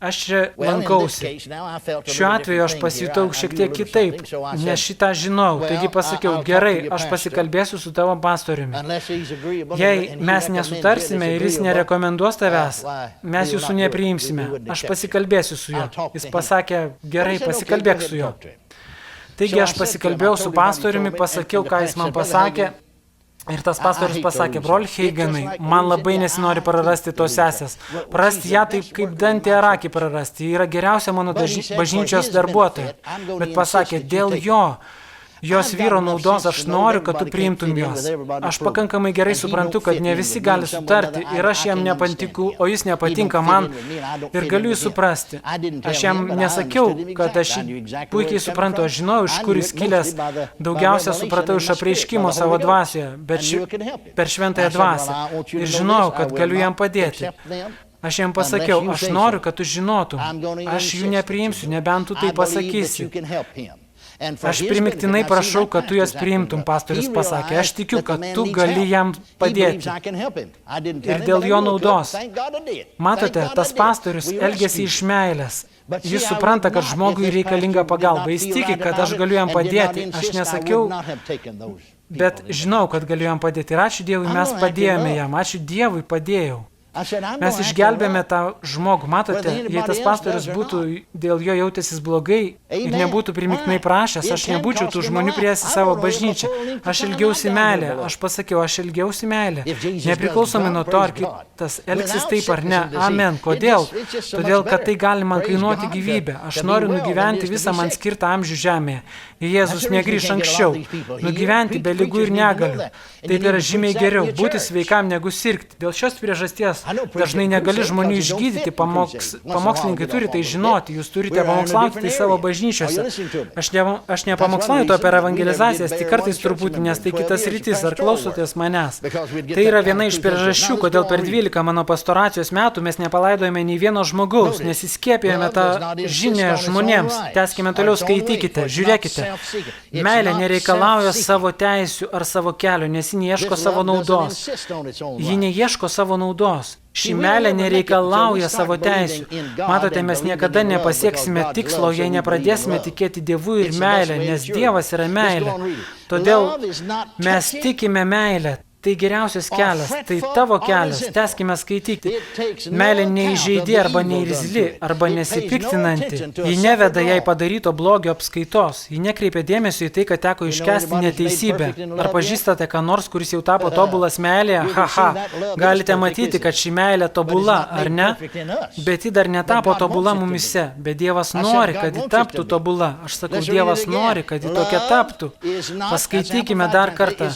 Aš čia lankausi. Šiuo atveju aš pasijutau šiek tiek kitaip, nes šitą žinau. Taigi pasakiau, gerai, aš pasikalbėsiu su tavo pastoriumi. Jei mes nesutarsime ir jis nerekomenduos tavęs, mes jūsų nepriimsime. Aš pasikalbėsiu su juo. Jis pasakė, gerai, pasikalbėk su juo. Taigi aš pasikalbėjau su pastoriumi, pasakiau, ką jis man pasakė. Ir tas pastorius pasakė, broli Heiganai, man labai nesinori prarasti tos sesės. Prarasti ją taip, kaip dantį ar akį prarasti. Ji yra geriausia mano bažnyčios darbuotoja. Bet pasakė, dėl jos vyro naudos aš noriu, kad tu priimtum jos. Aš pakankamai gerai suprantu, kad ne visi gali sutarti ir aš jam nepatiku, o jis nepatinka man ir galiu jį suprasti. Aš jam nesakiau, kad aš puikiai suprantu, aš žinau, iš kur jis kilęs, daugiausia supratau iš apreiškimo savo dvasioje, bet per šventąją dvasią ir žinau, kad galiu jam padėti. Aš jam pasakiau, aš noriu, kad tu žinotum, aš jų nepriimsiu, nebent tu tai pasakysi. Aš primiktinai prašau, kad tu jas priimtum, pastorius pasakė. Aš tikiu, kad tu gali jam padėti. Ir dėl jo naudos. Matote, tas pastorius elgiasi iš meilės. Jis supranta, kad žmogui reikalinga pagalba. Jis tiki, kad aš galiu jam padėti. Aš nesakiau, bet žinau, kad galiu jam padėti. Ir ačiū Dievui, mes padėjome jam. Ačiū Dievui, padėjau. Mes išgelbėme tą žmogų. Matote, jei tas pastorius būtų dėl jo jautęsis blogai ir nebūtų primiktinai prašęs, aš nebūčiau tų žmonių priėjęs į savo bažnyčią. Aš ilgiausi meilę. Aš pasakiau, aš ilgiausi meilę. Nepriklausomai nuo to, ar kitas elgsis taip ar ne. Amen. Kodėl? Todėl, kad tai gali man kainuoti gyvybę. Aš noriu nugyventi visą man skirtą amžių žemėje. Jėzus negrįš anksčiau. Nugyventi be ligų ir negalių. Taip yra žymiai geriau būti sveikam negu sirgti. Dėl šios priežasties dažnai negali žmonių išgydyti, pamokslininkai turi tai žinoti, jūs turite pamokslauti tai savo bažnyčiose. Aš nepamokslauju to per evangelizacijas, tik kartais truputį, nes tai kitas rytis, ar klausotės manęs. Tai yra viena iš priežasčių, kodėl per 12 mano pastoracijos metų mes nepalaidojame nei vieno žmogaus, nes įskiepėjome tą žinią žmonėms. Tęskime toliau, skaitykite, žiūrėkite. Meilė nereikalauja savo teisių ar savo kelio, nes ji neieško savo naudos. Ji neieško savo naudos. Ši meilė nereikalauja savo teisių. Matote, mes niekada nepasieksime tikslo, jei nepradėsime tikėti Dievu ir meilę, nes Dievas yra meilė. Todėl mes tikime meilę. Tai geriausias kelias, tai tavo kelias, tęskime skaityti. Meilė neįžeidi arba neirzli, arba nesipiktinanti. Ji neveda jai padaryto blogio apskaitos. Ji nekreipia dėmesio į tai, kad teko iškęsti neteisybę. Ar pažįstate ką nors, kuris jau tapo tobulas meilėje? Haha, galite matyti, kad ši meilė tobula, ar ne? Bet ji dar netapo tobula mumise. Bet Dievas nori, kad ji taptų tobula. Aš sakau, Dievas nori, kad ji tokia taptų. Paskaitykime dar kartą.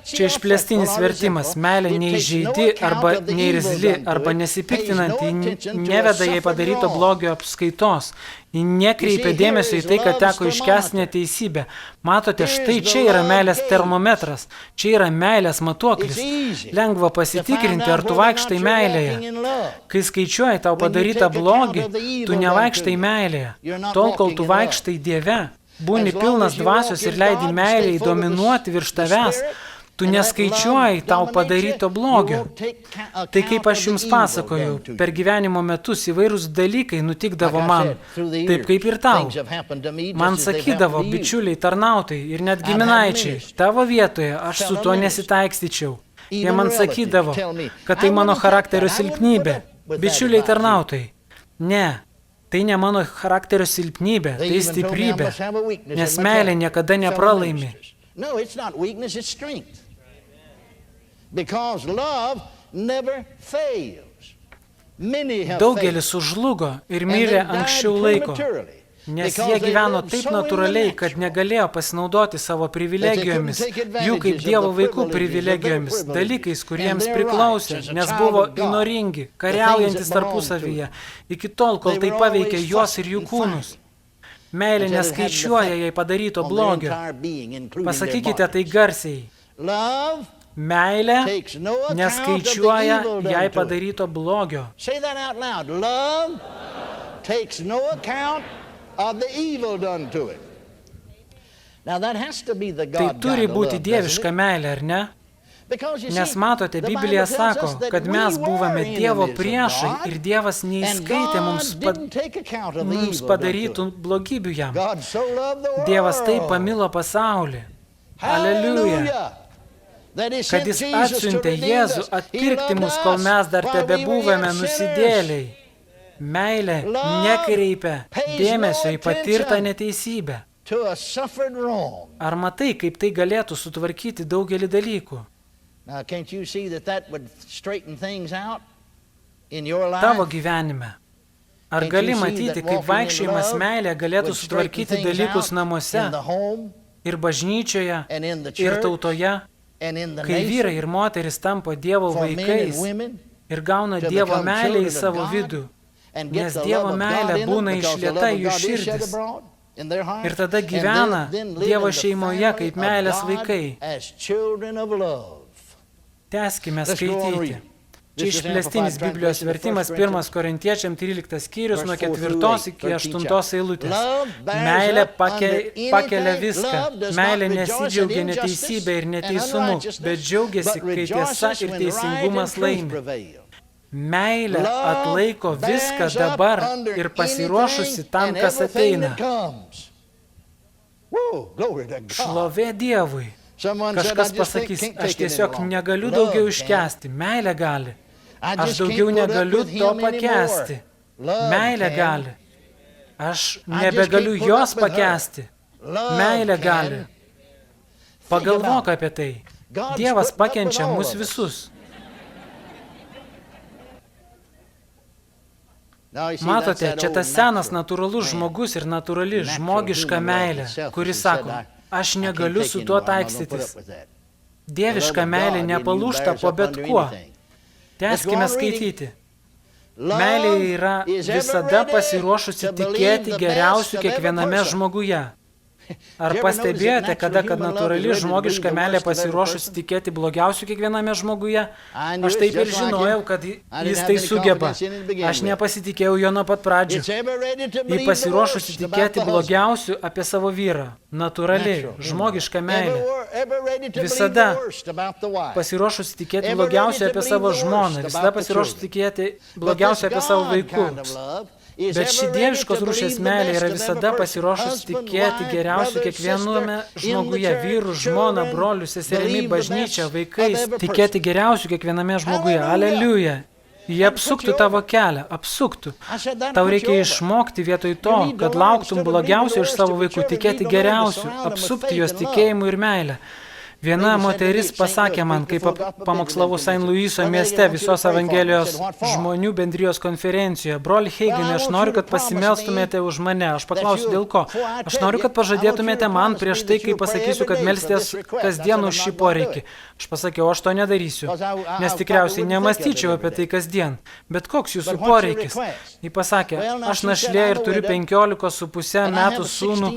Čia išplėstinis vertimas. Meilė neįžeidi arba neirzli arba nesipiktinanti, neveda jai padaryto blogio apskaitos. Ji nekreipia dėmesio į tai, kad teko iškęsti neteisybę. Matote, štai čia yra meilės termometras. Čia yra meilės matuoklis. Lengva pasitikrinti, ar tu vaikštai meilėje. Kai skaičiuoji tau padarytą blogį, tu nevaikštai meilėje. Tol, kol tu vaikštai Dieve, būni pilnas dvasios ir leidi meilei dominuoti virš tavęs, tu neskaičiuoji tau padaryto blogio. Tai kaip aš jums pasakojau, per gyvenimo metus įvairūs dalykai nutikdavo man, taip kaip ir tau. Man sakydavo bičiuliai, tarnautojai ir net giminaičiai, tavo vietoje aš su tuo nesitaikstyčiau. Jie man sakydavo, kad tai mano charakterio silpnybė. Bičiuliai tarnautojai. Ne. Tai ne mano charakterio silpnybė, tai stiprybė, nes meilė niekada nepralaimi. No, it's not weakness, it's strength. Because love never fails. Daugelis sužlugo ir mirė anksčiau laiko, nes jie gyveno taip natūraliai, kad negalėjo pasinaudoti savo privilegijomis, jų kaip Dievo vaikų privilegijomis, dalykais, kuriems priklausė, nes buvo įnoringi, kariaujantis tarpusavyje, iki tol, kol tai paveikė juos ir jų kūnus. Meilė neskaičiuoja jai padaryto blogio. Pasakykite tai garsiai. Meilė neskaičiuoja jai padaryto blogio. Tai turi būti dieviška meilė, ar ne? Nes matote, Biblija sako, kad mes buvome Dievo priešai ir Dievas neįskaitė mums padarytų blogybių jam. Dievas taip pamilo pasaulį. Aleliuja. Kad jis atsiuntė Jėzų atpirkti mus, kol mes dar tebebuvome nusidėliai. Meilė nekreipia dėmesio į patirtą neteisybę. Ar matai, kaip tai galėtų sutvarkyti daugelį dalykų? Tavo gyvenime. Ar gali matyti, kaip vaikščiojimas meilė galėtų sutvarkyti dalykus namuose ir bažnyčioje ir tautoje, kai vyrai ir moteris tampa Dievo vaikais ir gauna Dievo meilę į savo vidų, nes Dievo meilė būna išlieta jų širdis. Ir tada gyvena Dievo šeimoje kaip meilės vaikai. Tęskime skaityti. Čia išplėstinis Biblijos vertimas 1 Korintiečiam 13 skyrius nuo 4 iki 8 eilutės. Meilė pakelia viską. Meilė nesidžiaugia neteisybė ir neteisumu, bet džiaugiasi, kai tiesa ir teisingumas laimi. Meilė atlaiko viską dabar ir pasiruošusi tam, kas ateina. Šlovė Dievui. Kažkas pasakys, aš tiesiog negaliu daugiau iškęsti. Meilė gali. Aš daugiau negaliu to pakęsti. Meilė gali. Aš nebegaliu jos pakęsti. Meilė gali. Pagalvok apie tai. Dievas pakenčia mus visus. Matote, čia tas senas natūralus žmogus ir natūrali žmogiška meilė, kuris sako, aš negaliu su tuo taikstytis. Dieviška meilė nepalūžta po bet kuo. Tęskime skaityti. Meilė yra visada pasiruošusi tikėti geriausių kiekviename žmoguje. Ar pastebėjote, kad natūrali žmogiška meilė pasiruošusi tikėti blogiausių kiekviename žmoguje? Aš taip ir žinojau, kad jis tai sugeba. Aš nepasitikėjau jo nuo pat pradžių. Ji pasiruošusi tikėti blogiausių apie savo vyrą. Natūraliai, žmogiška meilė. Visada pasiruošusi tikėti blogiausių apie savo žmoną. Visada pasiruošusi tikėti blogiausių apie savo vaikus. Bet ši dieviškos rūšies meilė yra visada pasiruošus tikėti geriausių kiekviename žmoguje, vyrų, žmona, brolių, seserimi, bažnyčia, vaikais, tikėti geriausių kiekviename žmoguje. Aleliuja. Jie apsuktų tavo kelią, apsuktų. Tau reikia išmokti vietoj to, kad lauktum blogiausių iš savo vaikų, tikėti geriausių, apsukti juos tikėjimu ir meilę. Viena moteris pasakė man, kai pamokslavau St. Louiso mieste visos Evangelijos žmonių bendrijos konferencijoje, broli Heiginai, aš noriu, kad pasimelstumėte už mane. Aš paklausiu, dėl ko? Aš noriu, kad pažadėtumėte man prieš tai, kai pasakysiu, kad melsitės kasdien už šį poreikį. Aš pasakiau, aš to nedarysiu, nes tikriausiai nemąstyčiau apie tai kasdien. Bet koks jūsų poreikis? Ji pasakė, aš našlė ir turiu 15,5 metų sūnų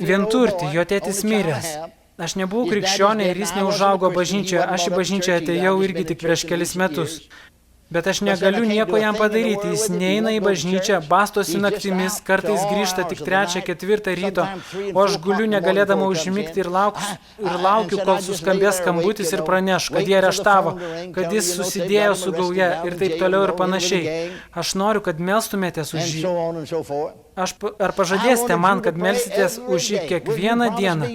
vienturtį, jo tėtis miręs. Aš nebuvau krikščionė ir jis neužaugo bažnyčioje, aš į bažnyčią atėjau irgi tik prieš kelis metus. Bet aš negaliu nieko jam padaryti, jis neina į bažnyčią, bastosi naktimis, kartais grįžta tik 3-4 ryto, o aš guliu negalėdama užmigti ir laukiu, kol suskambės skambutis ir praneš, kad jie areštavo, kad jis susidėjo su gauja ir taip toliau ir panašiai. Aš noriu, kad melstumėtės už jį. Ar pažadėsite man, kad melsitės už jį kiekvieną dieną?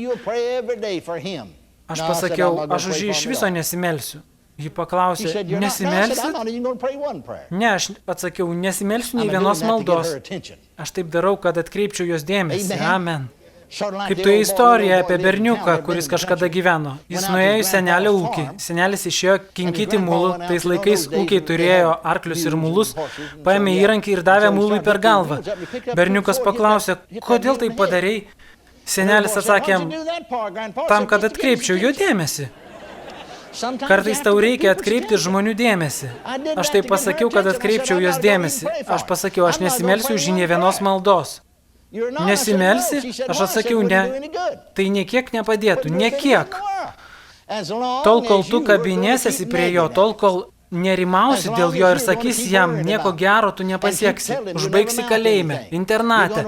Aš pasakiau, aš už jį iš viso nesimelsiu. Ji paklausė, nesimelsit? Ne, aš atsakiau, nesimelsiu nei vienos maldos. Aš taip darau, kad atkreipčiau jos dėmesį. Amen. Kaip toje istorija apie berniuką, kuris kažkada gyveno. Jis nuėjo į senelio ūkį. Senelis išėjo kinkyti mulų, tais laikais ūkiai turėjo arklius ir mulus, paėmė įrankį ir davė mului per galvą. Berniukas paklausė, kodėl tai padarei? Senelis atsakė, tam, kad atkreipčiau jo dėmesį. Kartais tau reikia atkreipti žmonių dėmesį. Aš tai pasakiau, kad atkreipčiau jos dėmesį. Aš pasakiau, aš nesimelsiu už jį nė vienos maldos. Nesimelsi? Aš atsakiau, ne. Tai niekiek nepadėtų, niekiek. Tol, kol tu kabinėsiesi prie jo, tol, kol nerimausi dėl jo ir sakysi jam, nieko gero tu nepasieksi, užbaigsi kalėjime, internate.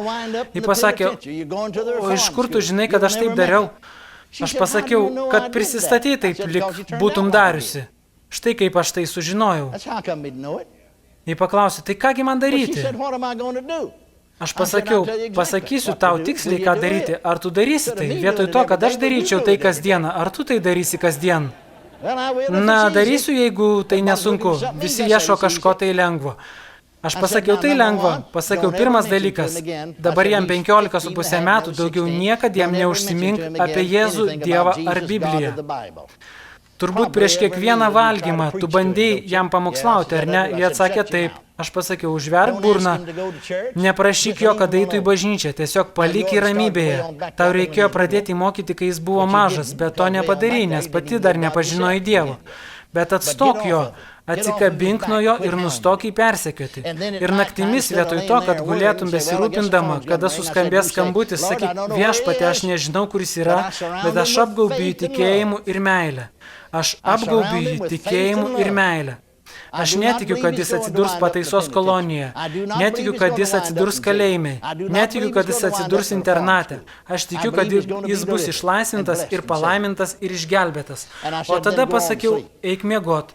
Jis pasakė, o iš kur tu žinai, kad aš taip dariau? Aš pasakiau, kad prisistatei taip, lyg būtum dariusi. Štai kaip aš tai sužinojau. Jis paklausė, tai kągi man daryti? Aš pasakiau, pasakysiu tau tiksliai, ką daryti. Ar tu darysi tai? Vietoj to, kad aš daryčiau tai kasdieną, ar tu tai darysi kasdien? Na, darysiu, jeigu tai nesunku. Visi ieško kažko tai lengvo. Aš pasakiau, tai lengva. Pasakiau, pirmas dalykas. Dabar jam 15,5 metų, daugiau niekad jam neužsimink apie Jėzų, Dievą ar Bibliją. Turbūt prieš kiekvieną valgymą tu bandėjai jam pamokslauti, ar ne? Jie atsakė taip. Aš pasakiau, užverk burną, neprašyk jo, kad eitų į bažnyčią, tiesiog palik į ramybėje. Tau reikėjo pradėti mokyti, kai jis buvo mažas, bet to nepadarei, nes pati dar nepažinojai Dievo. Bet atstok jo, atsikabink nuo jo ir nustok jį persekioti. Ir naktimis vietoj to, kad gulėtum besirūpindama, kada suskambės skambutis, sakyk, viešpatie, aš nežinau, kur jis yra, bet aš apgaubiu jį tikėjimu ir meilę. Aš apgaubiu jį tikėjimu ir meilę. Aš netikiu, kad jis atsidurs pataisos kolonijoje. Netikiu, kad jis atsidurs kalėjime. Netikiu, kad jis atsidurs internate. Aš tikiu, kad jis bus išlaisvintas ir palaimintas ir išgelbėtas. O tada pasakiau, eik miegot.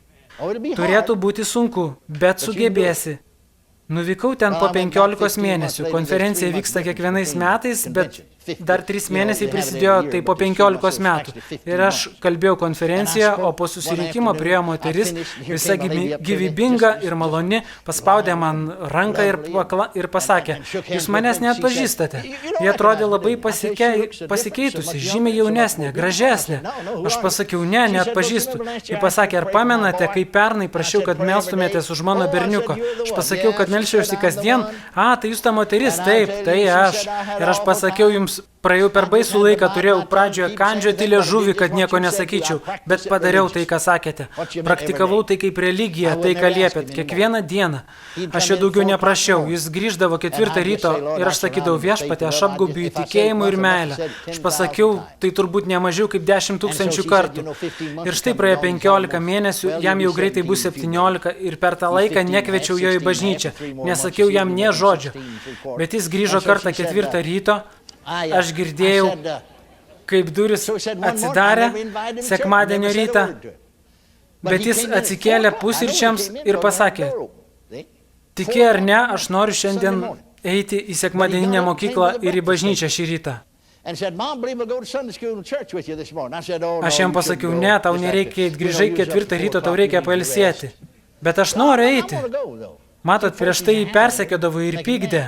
Turėtų būti sunku, bet sugebėsi. Nuvykau ten po 15 mėnesių. Konferencija vyksta kiekvienais metais, bet dar 3 mėnesiai prisidėjo, tai po 15 metų. Ir aš kalbėjau konferenciją, o po susirinkimo priėjo moteris, visa gyvybinga ir maloni, paspaudė man ranką ir pasakė, jūs manęs neatpažįstate. Jie atrodė labai pasikeitusi, žymiai jaunesnė, gražesnė. Aš pasakiau, ne, neatpažįstu. Jie pasakė, ar pamenate, kai pernai prašiau, kad melstumėtės už mano berniuko. Aš pasakiau, kad melšiausi kasdien. Tai jūs ta moteris, taip, tai aš. Ir aš pasakiau jums, praėjau per baisų laiką, turėjau pradžioje kandžioti liežuvį, kad nieko nesakyčiau, bet padariau tai, ką sakėte. Praktikavau tai kaip religiją, tai, ką liepėt, kiekvieną dieną. Aš jo daugiau neprašiau, jis grįždavo 4 ryto ir aš sakydavau, viešpatie, aš apgaubiu tikėjimu ir meilę. Aš pasakiau, tai turbūt ne mažiau kaip 10 000 kartų. Ir štai praėjo 15 mėnesių, jam jau greitai bus 17 ir per tą laiką nekviečiau jo į bažnyčią, nesakiau jam nė žodžio. Bet jis grįžo kartą 4 ryto, aš girdėjau, kaip duris atsidarė sekmadienio rytą, bet jis atsikėlė pusryčiams ir pasakė, tiki ar ne, aš noriu šiandien eiti į sekmadieninę mokyklą ir į bažnyčią šį rytą. Aš jam pasakiau, ne, tau nereikia eiti, grįžai 4 ryto, tau reikia pailsėti. Bet aš noriu eiti. Matot, prieš tai jį persekiodavo ir pykdė.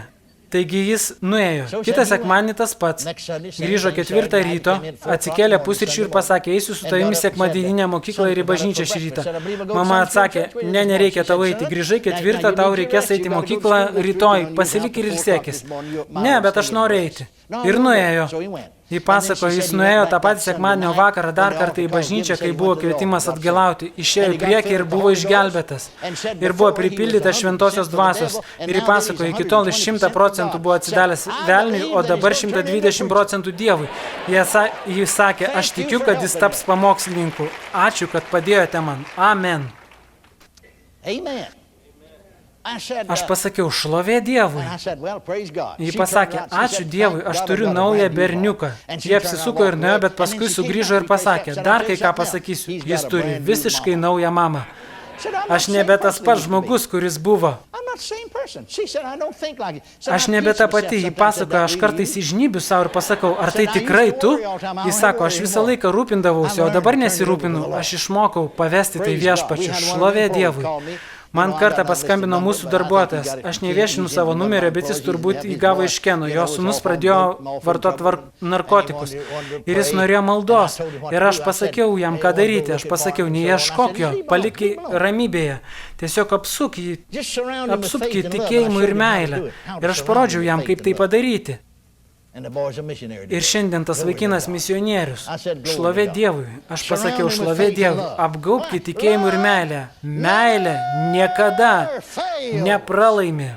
Taigi jis nuėjo. Kitą sekmadienį tas pats. Grįžo 4 ryto, atsikėlė pusryčių ir pasakė, eisiu su tavimi sekmadieninę mokyklą ir į bažnyčią šį rytą. Mama atsakė, ne, nereikia tau eiti. Grįžai 4, tau reikės eiti į mokyklą rytoj, pasilik ir ilsėkis. Ne, bet aš noriu eiti. Ir nuėjo. Jis pasako, jis nuėjo tą patį sekmadienio vakarą dar kartą į bažnyčią, kai buvo kvietimas atgailauti, išėjo į priekį ir buvo išgelbėtas. Ir buvo pripildytas šventosios dvasios. Ir jis pasako, iki tol iš 100% buvo atsidalęs velniui, o dabar 120% Dievui. Jis sakė, aš tikiu, kad jis taps pamokslininku. Ačiū, kad padėjote man. Amen. Aš pasakiau, šlovė Dievui. Jis pasakė, ačiū Dievui, aš turiu naują berniuką. Jie apsisuko ir nuėjo, bet paskui sugrįžo ir pasakė, dar kai ką pasakysiu, jis turi visiškai naują mamą. Aš nebe tas pats žmogus, kuris buvo. Aš nebe ta pati, jį pasakoja, aš kartais įžnybiu savo ir pasakau, ar tai tikrai tu? Jis sako, aš visą laiką rūpindavausi, o dabar nesirūpinu, aš išmokau pavesti tai viešpačiu, šlovė Dievui. Man kartą paskambino mūsų darbuotojas. Aš neviešinu savo numerio, bet jis turbūt įgavo iš Keno. Jo sūnus pradėjo vartoti narkotikus. Ir jis norėjo maldos. Ir aš pasakiau jam, ką daryti. Aš pasakiau, neieškok jo, palik jį ramybėje. Tiesiog apsuk jį tikėjimu ir meilę. Ir aš parodžiau jam, kaip tai padaryti. Ir šiandien tas vaikinas misionierius. Šlovė Dievui. Aš pasakiau, šlovė Dievui. Apgaubkite tikėjimu ir meilę. Meilė niekada nepralaimi.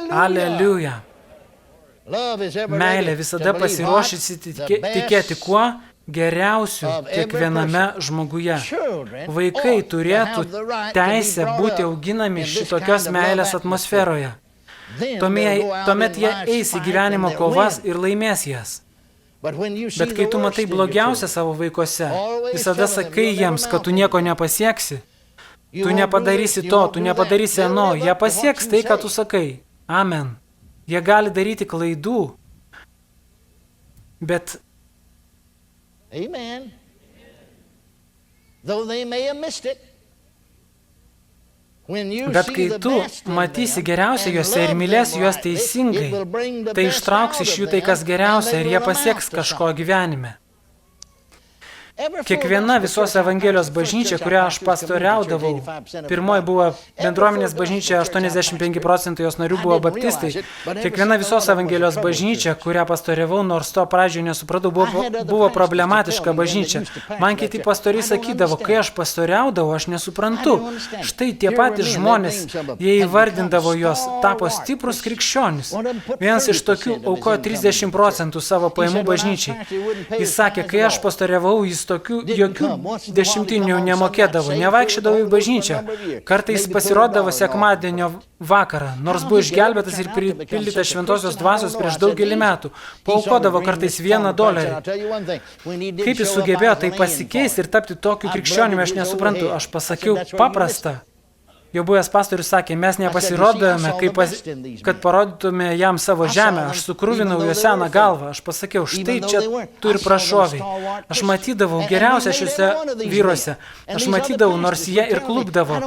Aleliuja. Meilė visada pasiruošusi tikėti kuo geriausiu kiekviename žmoguje. Vaikai turėtų teisę būti auginami šitokios meilės atmosferoje. Tuomet jie eis į gyvenimo kovas ir laimės jas. Bet kai tu matai blogiausią savo vaikuose, visada sakai jiems, kad tu nieko nepasieksi, tu nepadarysi to, tu nepadarysi ano, jie pasieks tai, ką tu sakai. Amen. Jie gali daryti klaidų, bet Amen. Though they may have missed it. Bet kai tu matysi geriausia juose ir mylėsi juos teisingai, tai ištrauks iš jų tai, kas geriausia ir jie pasieks kažko gyvenime. Kiekviena visos Evangelijos bažnyčia, kurią aš pastoriaudavau, pirmoji buvo bendruomenės bažnyčia, 85% jos narių buvo baptistai. Kiekviena visos Evangelijos bažnyčia, kurią pastoriavau, nors to pradžioje nesupratau, buvo problematiška bažnyčia. Man kiti pastoriai sakydavo, kai aš pastoriaudavau, aš nesuprantu. Štai tie patys žmonės, jie įvardindavo jos, tapo stiprus krikščionis. Vienas iš tokių aukojo 30% savo pajamų bažnyčiai. Jis sakė, kai aš pastoriavau, jis tokių jokių dešimtinių nemokėdavo, nevaikščiodavo į bažnyčią. Kartais pasirodavo sekmadienio vakarą, nors buvo išgelbėtas ir pripildytas šventosios dvasios prieš daugelį metų. Paaukodavo kartais $1. Kaip jis sugebėjo tai pasikeisti ir tapti tokiu krikščionimi, aš nesuprantu. Aš pasakiau paprastą. Jo buvęs pastorius sakė, mes nepasirodome, kad parodytume jam savo žemę. Aš sukruvinau jo seną galvą. Aš pasakiau, štai čia tu ir prašoviai. Aš matydavau geriausia šiuose vyruose. Aš matydavau, nors jie ir klupdavo.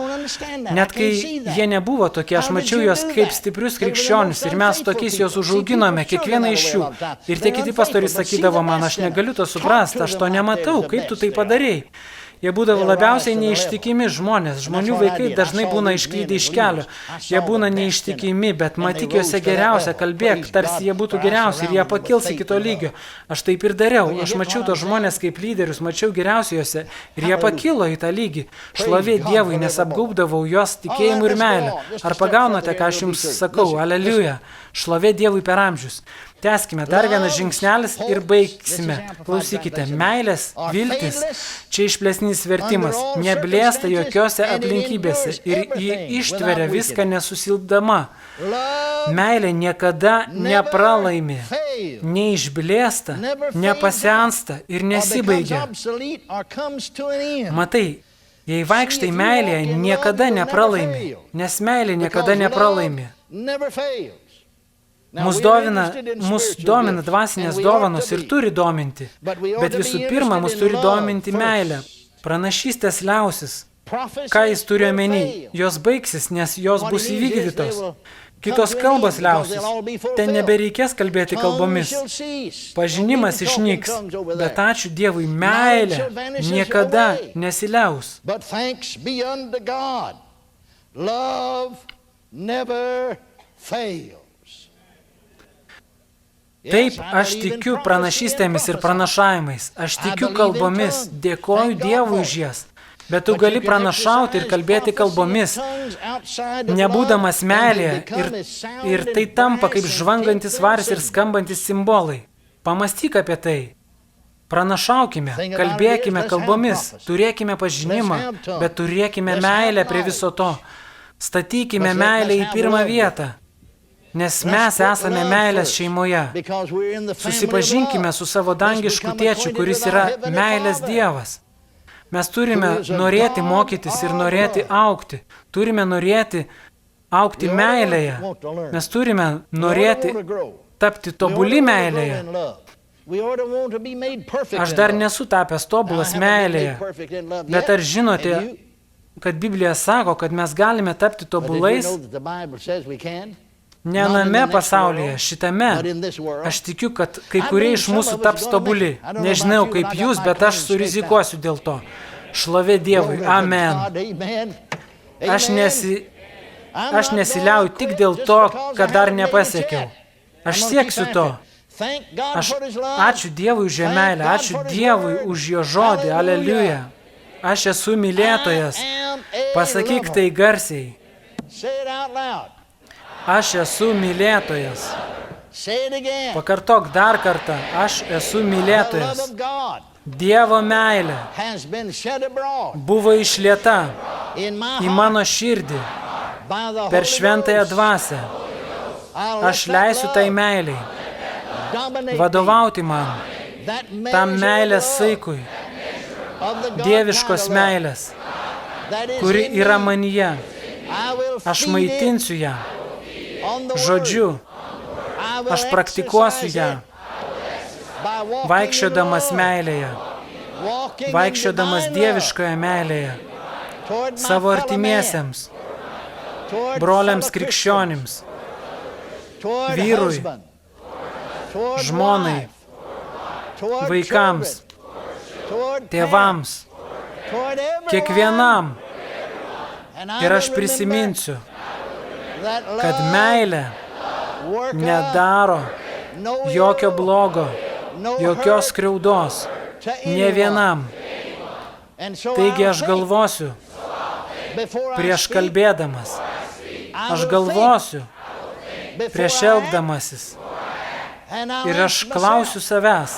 Net kai jie nebuvo tokie, aš mačiau juos kaip stiprius krikščionius ir mes tokiais juos užauginome, kiekvieną iš jų. Ir tie kiti pastoriai sakydavo man, aš negaliu to suprasti, aš to nematau, kaip tu tai padarei. Jie būdavo labiausiai neištikimi žmonės. Žmonių vaikai dažnai būna išklydę iš kelio. Jie būna neištikimi, bet matyk juose geriausia, kalbėk, tarsi jie būtų geriausi ir jie pakils iki to lygio. Aš taip ir dariau. Aš mačiau tos žmonės kaip lyderius, mačiau geriausiuose ir jie pakilo į tą lygį. Šlovė Dievui, nes apgaubdavau juos tikėjimu ir meilę. Ar pagaunate, ką aš jums sakau? Aleliuja. Šlovė Dievui per amžius. Tęskime dar vienas žingsnelis ir baigsime. Klausykite, meilės, viltis, čia išplėsnis vertimas, neblėsta jokiose aplinkybėse ir ji ištveria viską nesusilpdama. Meilė niekada nepralaimi, neišblėsta, nepasensta ir nesibaigia. Matai, jei vaikštai meilėje, niekada nepralaimi, nes meilė niekada nepralaimi. Mus domina dvasinės dovanos ir turi dominti, bet visų pirma, mus turi dominti meilė. Pranašystės liausis. Ką jis turi omeny? Jos baigsis, nes jos bus įvykdytos. Kitos kalbos liausis. Ten nebereikės kalbėti kalbomis. Pažinimas išnyks, bet ačiū Dievui, meilė niekada nesiliaus. Taip, aš tikiu pranašystėmis ir pranašavimais, aš tikiu kalbomis, dėkoju Dievui už jas, bet tu gali pranašauti ir kalbėti kalbomis, nebūdamas meilėje ir tai tampa kaip žvangantis varis ir skambantis simbolai. Pamąstyk apie tai. Pranašaukime, kalbėkime kalbomis, turėkime pažinimą, bet turėkime meilę prie viso to. Statykime meilę į pirmą vietą. Nes mes esame meilės šeimoje. Susipažinkime su savo dangišku tėčiu, kuris yra meilės Dievas. Mes turime norėti mokytis ir norėti augti. Turime norėti augti meilėje. Mes turime norėti tapti tobuli meilėje. Aš dar nesu tapęs tobulas meilėje. Bet ar žinote, kad Biblija sako, kad mes galime tapti But did you tobulais know that the Bible says we can? ne aname pasaulyje, šitame. Aš tikiu, kad kai kurie iš mūsų taps tobuli. Nežinau, kaip jūs, bet aš surizikuosiu dėl to. Šlovė Dievui. Amen. Aš nesiliauju tik dėl to, kad dar nepasiekiau. Aš sieksiu to. Ačiū Dievui už jo meilę, ačiū Dievui už jo žodį. Aleliuja. Aš esu mylėtojas. Pasakyk tai garsiai. Aš esu mylėtojas. Pakartok dar kartą. Aš esu mylėtojas. Dievo meilė buvo išlieta į mano širdį per šventąją dvasią. Aš leisiu tai meiliai vadovauti man, tam meilės saikui, dieviškos meilės, kuri yra manyje. Aš maitinsiu ją žodžiu, aš praktikuosiu ją, vaikščiodamas meilėje, vaikščiodamas dieviškoje meilėje, savo artimiesiems, broliams krikščionims, vyrui, žmonai, vaikams, tėvams, kiekvienam. Ir aš prisiminsiu, kad meilė nedaro jokio blogo, jokios skriaudos, ne vienam. Taigi aš galvosiu, prieš kalbėdamas, aš galvosiu, prieš elgdamasis. Ir aš klausiu savęs,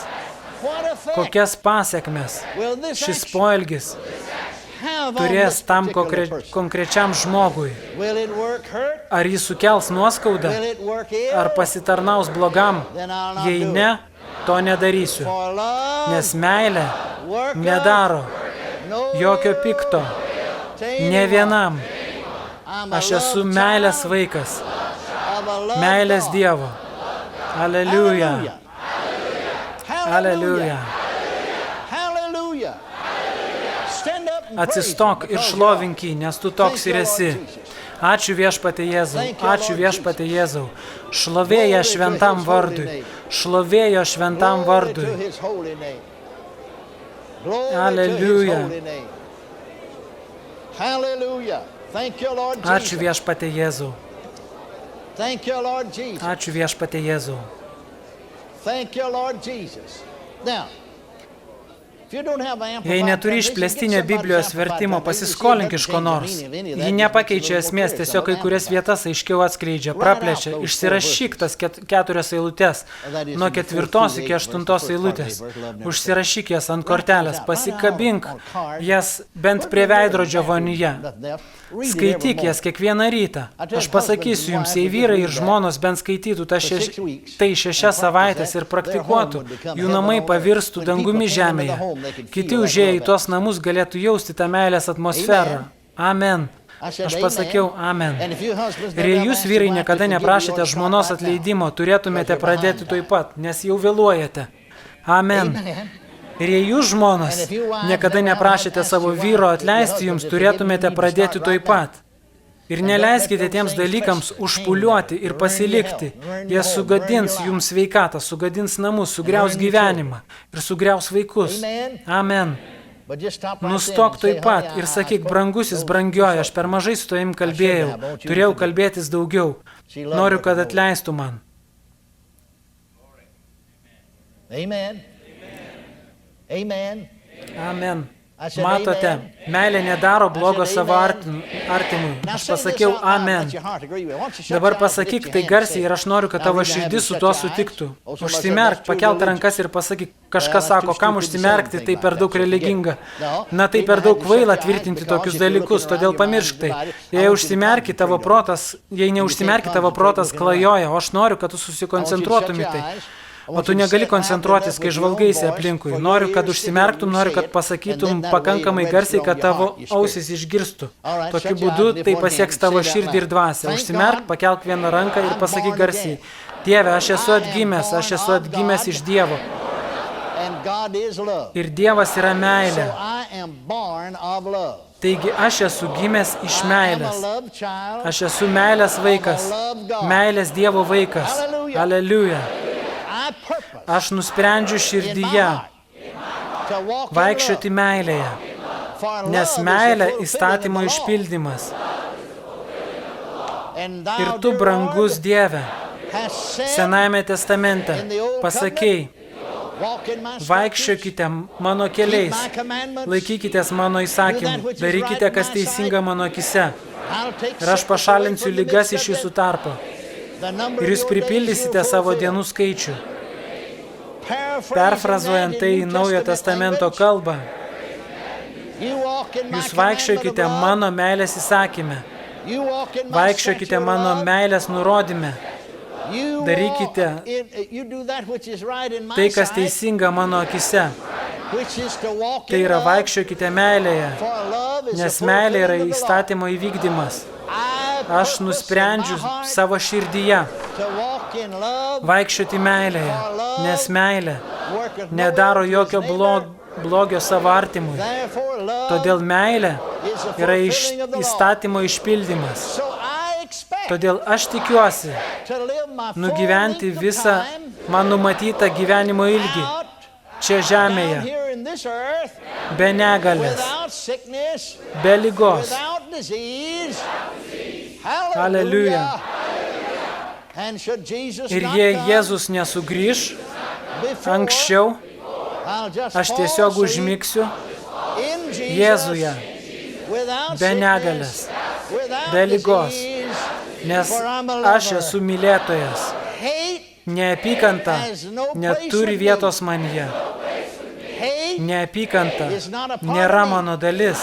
kokias pasekmes šis poelgis turės tam konkrečiam žmogui. Ar jis sukels nuoskaudą, ar pasitarnaus blogam. Jei ne, to nedarysiu, nes meilė nedaro jokio pikto, ne vienam. Aš esu meilės vaikas, meilės Dievo. Aleliuja. Aleliuja. Atsistok ir šlovink jį, nes tu toks ir esi. Ačiū Viešpatie Jėzau, ačiū Viešpatie Jėzau. Šlovėja šventam vardui, šlovėja šventam vardui. Aleliuja. Ačiū Viešpatie Jėzau. Ačiū Viešpatie Jėzau. Jei neturi išplėstinio Biblijos vertimo, pasiskolink iš ko nors. Ji nepakeičia esmės, tiesiog kai kurias vietas aiškiau atskleidžia, praplečia. Išsirašyk tas 4 eilutes, nuo 4 iki 8 eilutės. Užsirašyk jas ant kortelės, pasikabink jas bent prie veidrodžio vonioje. Skaityk jas kiekvieną rytą. Aš pasakysiu jums, jei vyrai ir žmonos bent skaitytų tai 6 savaitės ir praktikuotų, jų namai pavirstų dangumi žemėje. Kiti užėję į tuos namus galėtų jausti tą meilės atmosferą. Amen. Aš pasakiau amen. Ir jei jūs vyrai niekada neprašėte žmonos atleidimo, turėtumėte pradėti tuoj pat, nes jau vėluojate. Amen. Ir jei jūs, žmonos, niekada neprašėte savo vyro atleisti jums, turėtumėte pradėti tuoj pat. Ir neleiskite tiems dalykams užpuliuoti ir pasilikti. Jie sugadins jums sveikatą, sugadins namus, sugriaus gyvenimą ir sugriaus vaikus. Amen. Nustok tuoj pat ir sakyk, brangusis, brangioji, aš per mažai su tavim kalbėjau, turėjau kalbėtis daugiau. Noriu, kad atleistų man. Amen. Amen. Amen. Matote, meilė nedaro blogo savo artimui. Aš pasakiau amen. Dabar pasakyk tai garsiai ir aš noriu, kad tavo širdis su tuo sutiktų. Užsimerk, pakelk rankas ir pasakyk, kažkas sako, kam užsimerkti, tai per daug religinga. Na, tai per daug kvaila tvirtinti tokius dalykus, todėl pamiršk tai. Jei neužsimerki, tavo protas klajoja, o aš noriu, kad tu susikoncentruotum į tai. O tu negali koncentruotis, kai žvalgaisi aplinkui. Noriu, kad užsimerktum, noriu, kad pasakytum pakankamai garsiai, kad tavo ausis išgirstų. Tokiu būdu tai pasieks tavo širdį ir dvasią. Užsimerk, pakelk vieną ranką ir pasakyk garsiai. Dieve, aš esu atgimęs iš Dievo. Ir Dievas yra meilė. Taigi aš esu gimęs iš I am a meilės. loved child. Aš esu meilės vaikas. Meilės Dievo vaikas. Aleliuja. I purpose Aš nusprendžiu in my širdyje heart to walk in vaikščioti love. meilėje, For love nes is the meilė fulfilling įstatymo of the law. išpildymas. And thou, Ir tu, dear brangus Lord, Dieve, hast said, Senajame testamente pasakei, walk in my statutes, vaikščiokite mano keep keliais, my commandments, laikykitės mano įsakymų, darykite, kas teisinga mano akise. I'll take Ir aš sickness away pašalinsiu from the ligas midst iš of jūsų them. tarpo. The number Ir of jūs your days pripildysite you'll savo fulfill. dienų skaičių. Paraphrasing Perfrazuojant that tai in į New Naujo Testament testamento language, kalbą, you walk in my jūs commandment vaikščiokite of love, mano meilės įsakyme, you walk in my vaikščiokite statute of mano love, meilės nurodyme, you darykite walk you do that which is right in my tai, kas sight, teisinga mano akise. which is to walk Tai in yra love, vaikščiokite meilėje, for love is nes the meilė yra fulfilling of the law. įstatymo įvykdymas. I Aš purpose nusprendžiu in my heart savo širdyje to walk in love, vaikščioti meilėje, nes meilė worketh no nedaro ill to jokio his neighbor. blogio savo artimui. Therefore, love Todėl meilė is the yra fulfilling of the law. įstatymo išpildymas. So I expect Todėl aš tikiuosi to live my full nugyventi length of visą time man numatytą gyvenimo ilgį out čia down žemėje, here in this earth be negalės, without sickness, be lygos. without disease. Hallelujah. And should Jesus Ir not jei come Jėzus nesugrįž before, anksčiau, I'll just aš fall tiesiog asleep užmigsiu in Jesus, Jėzuje, without be sickness, negalės, without be lygos, disease, nes for I'm a lover. aš esu mylėtojas. Hate, Neapykanta neturi vietos manyje. hate Neapykanta is not a part nėra of me. mano dalis.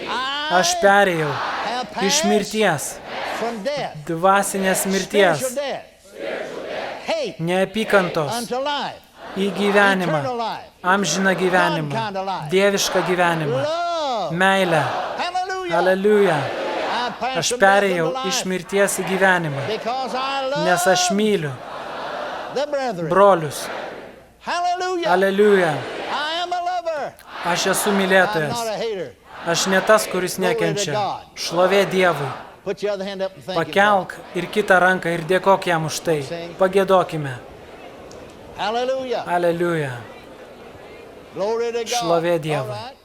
I Aš perėjau have iš passed mirties, from death, dvasinės mirties, spiritual death, hate neapykantos unto life, į gyvenimą, eternal life, amžiną gyvenimą, dievišką gyvenimą, love. meilę. Hallelujah. Aleliuja. I passed Aš from death perėjau unto iš life mirties į gyvenimą, because I love nes aš myliu the brethren. brolius. Hallelujah. Aleliuja. I am a lover. Aš esu I'm mylėtojas. not a hater. Aš ne tas, kuris nekenčia. Šlovė Dievui. Put your other hand up and thank Him. Pakelk ir kitą ranką ir dėkok jam už tai. Pagėdokime. Hallelujah. Aleliuja. Glory to God. Šlovė All Dievui. right.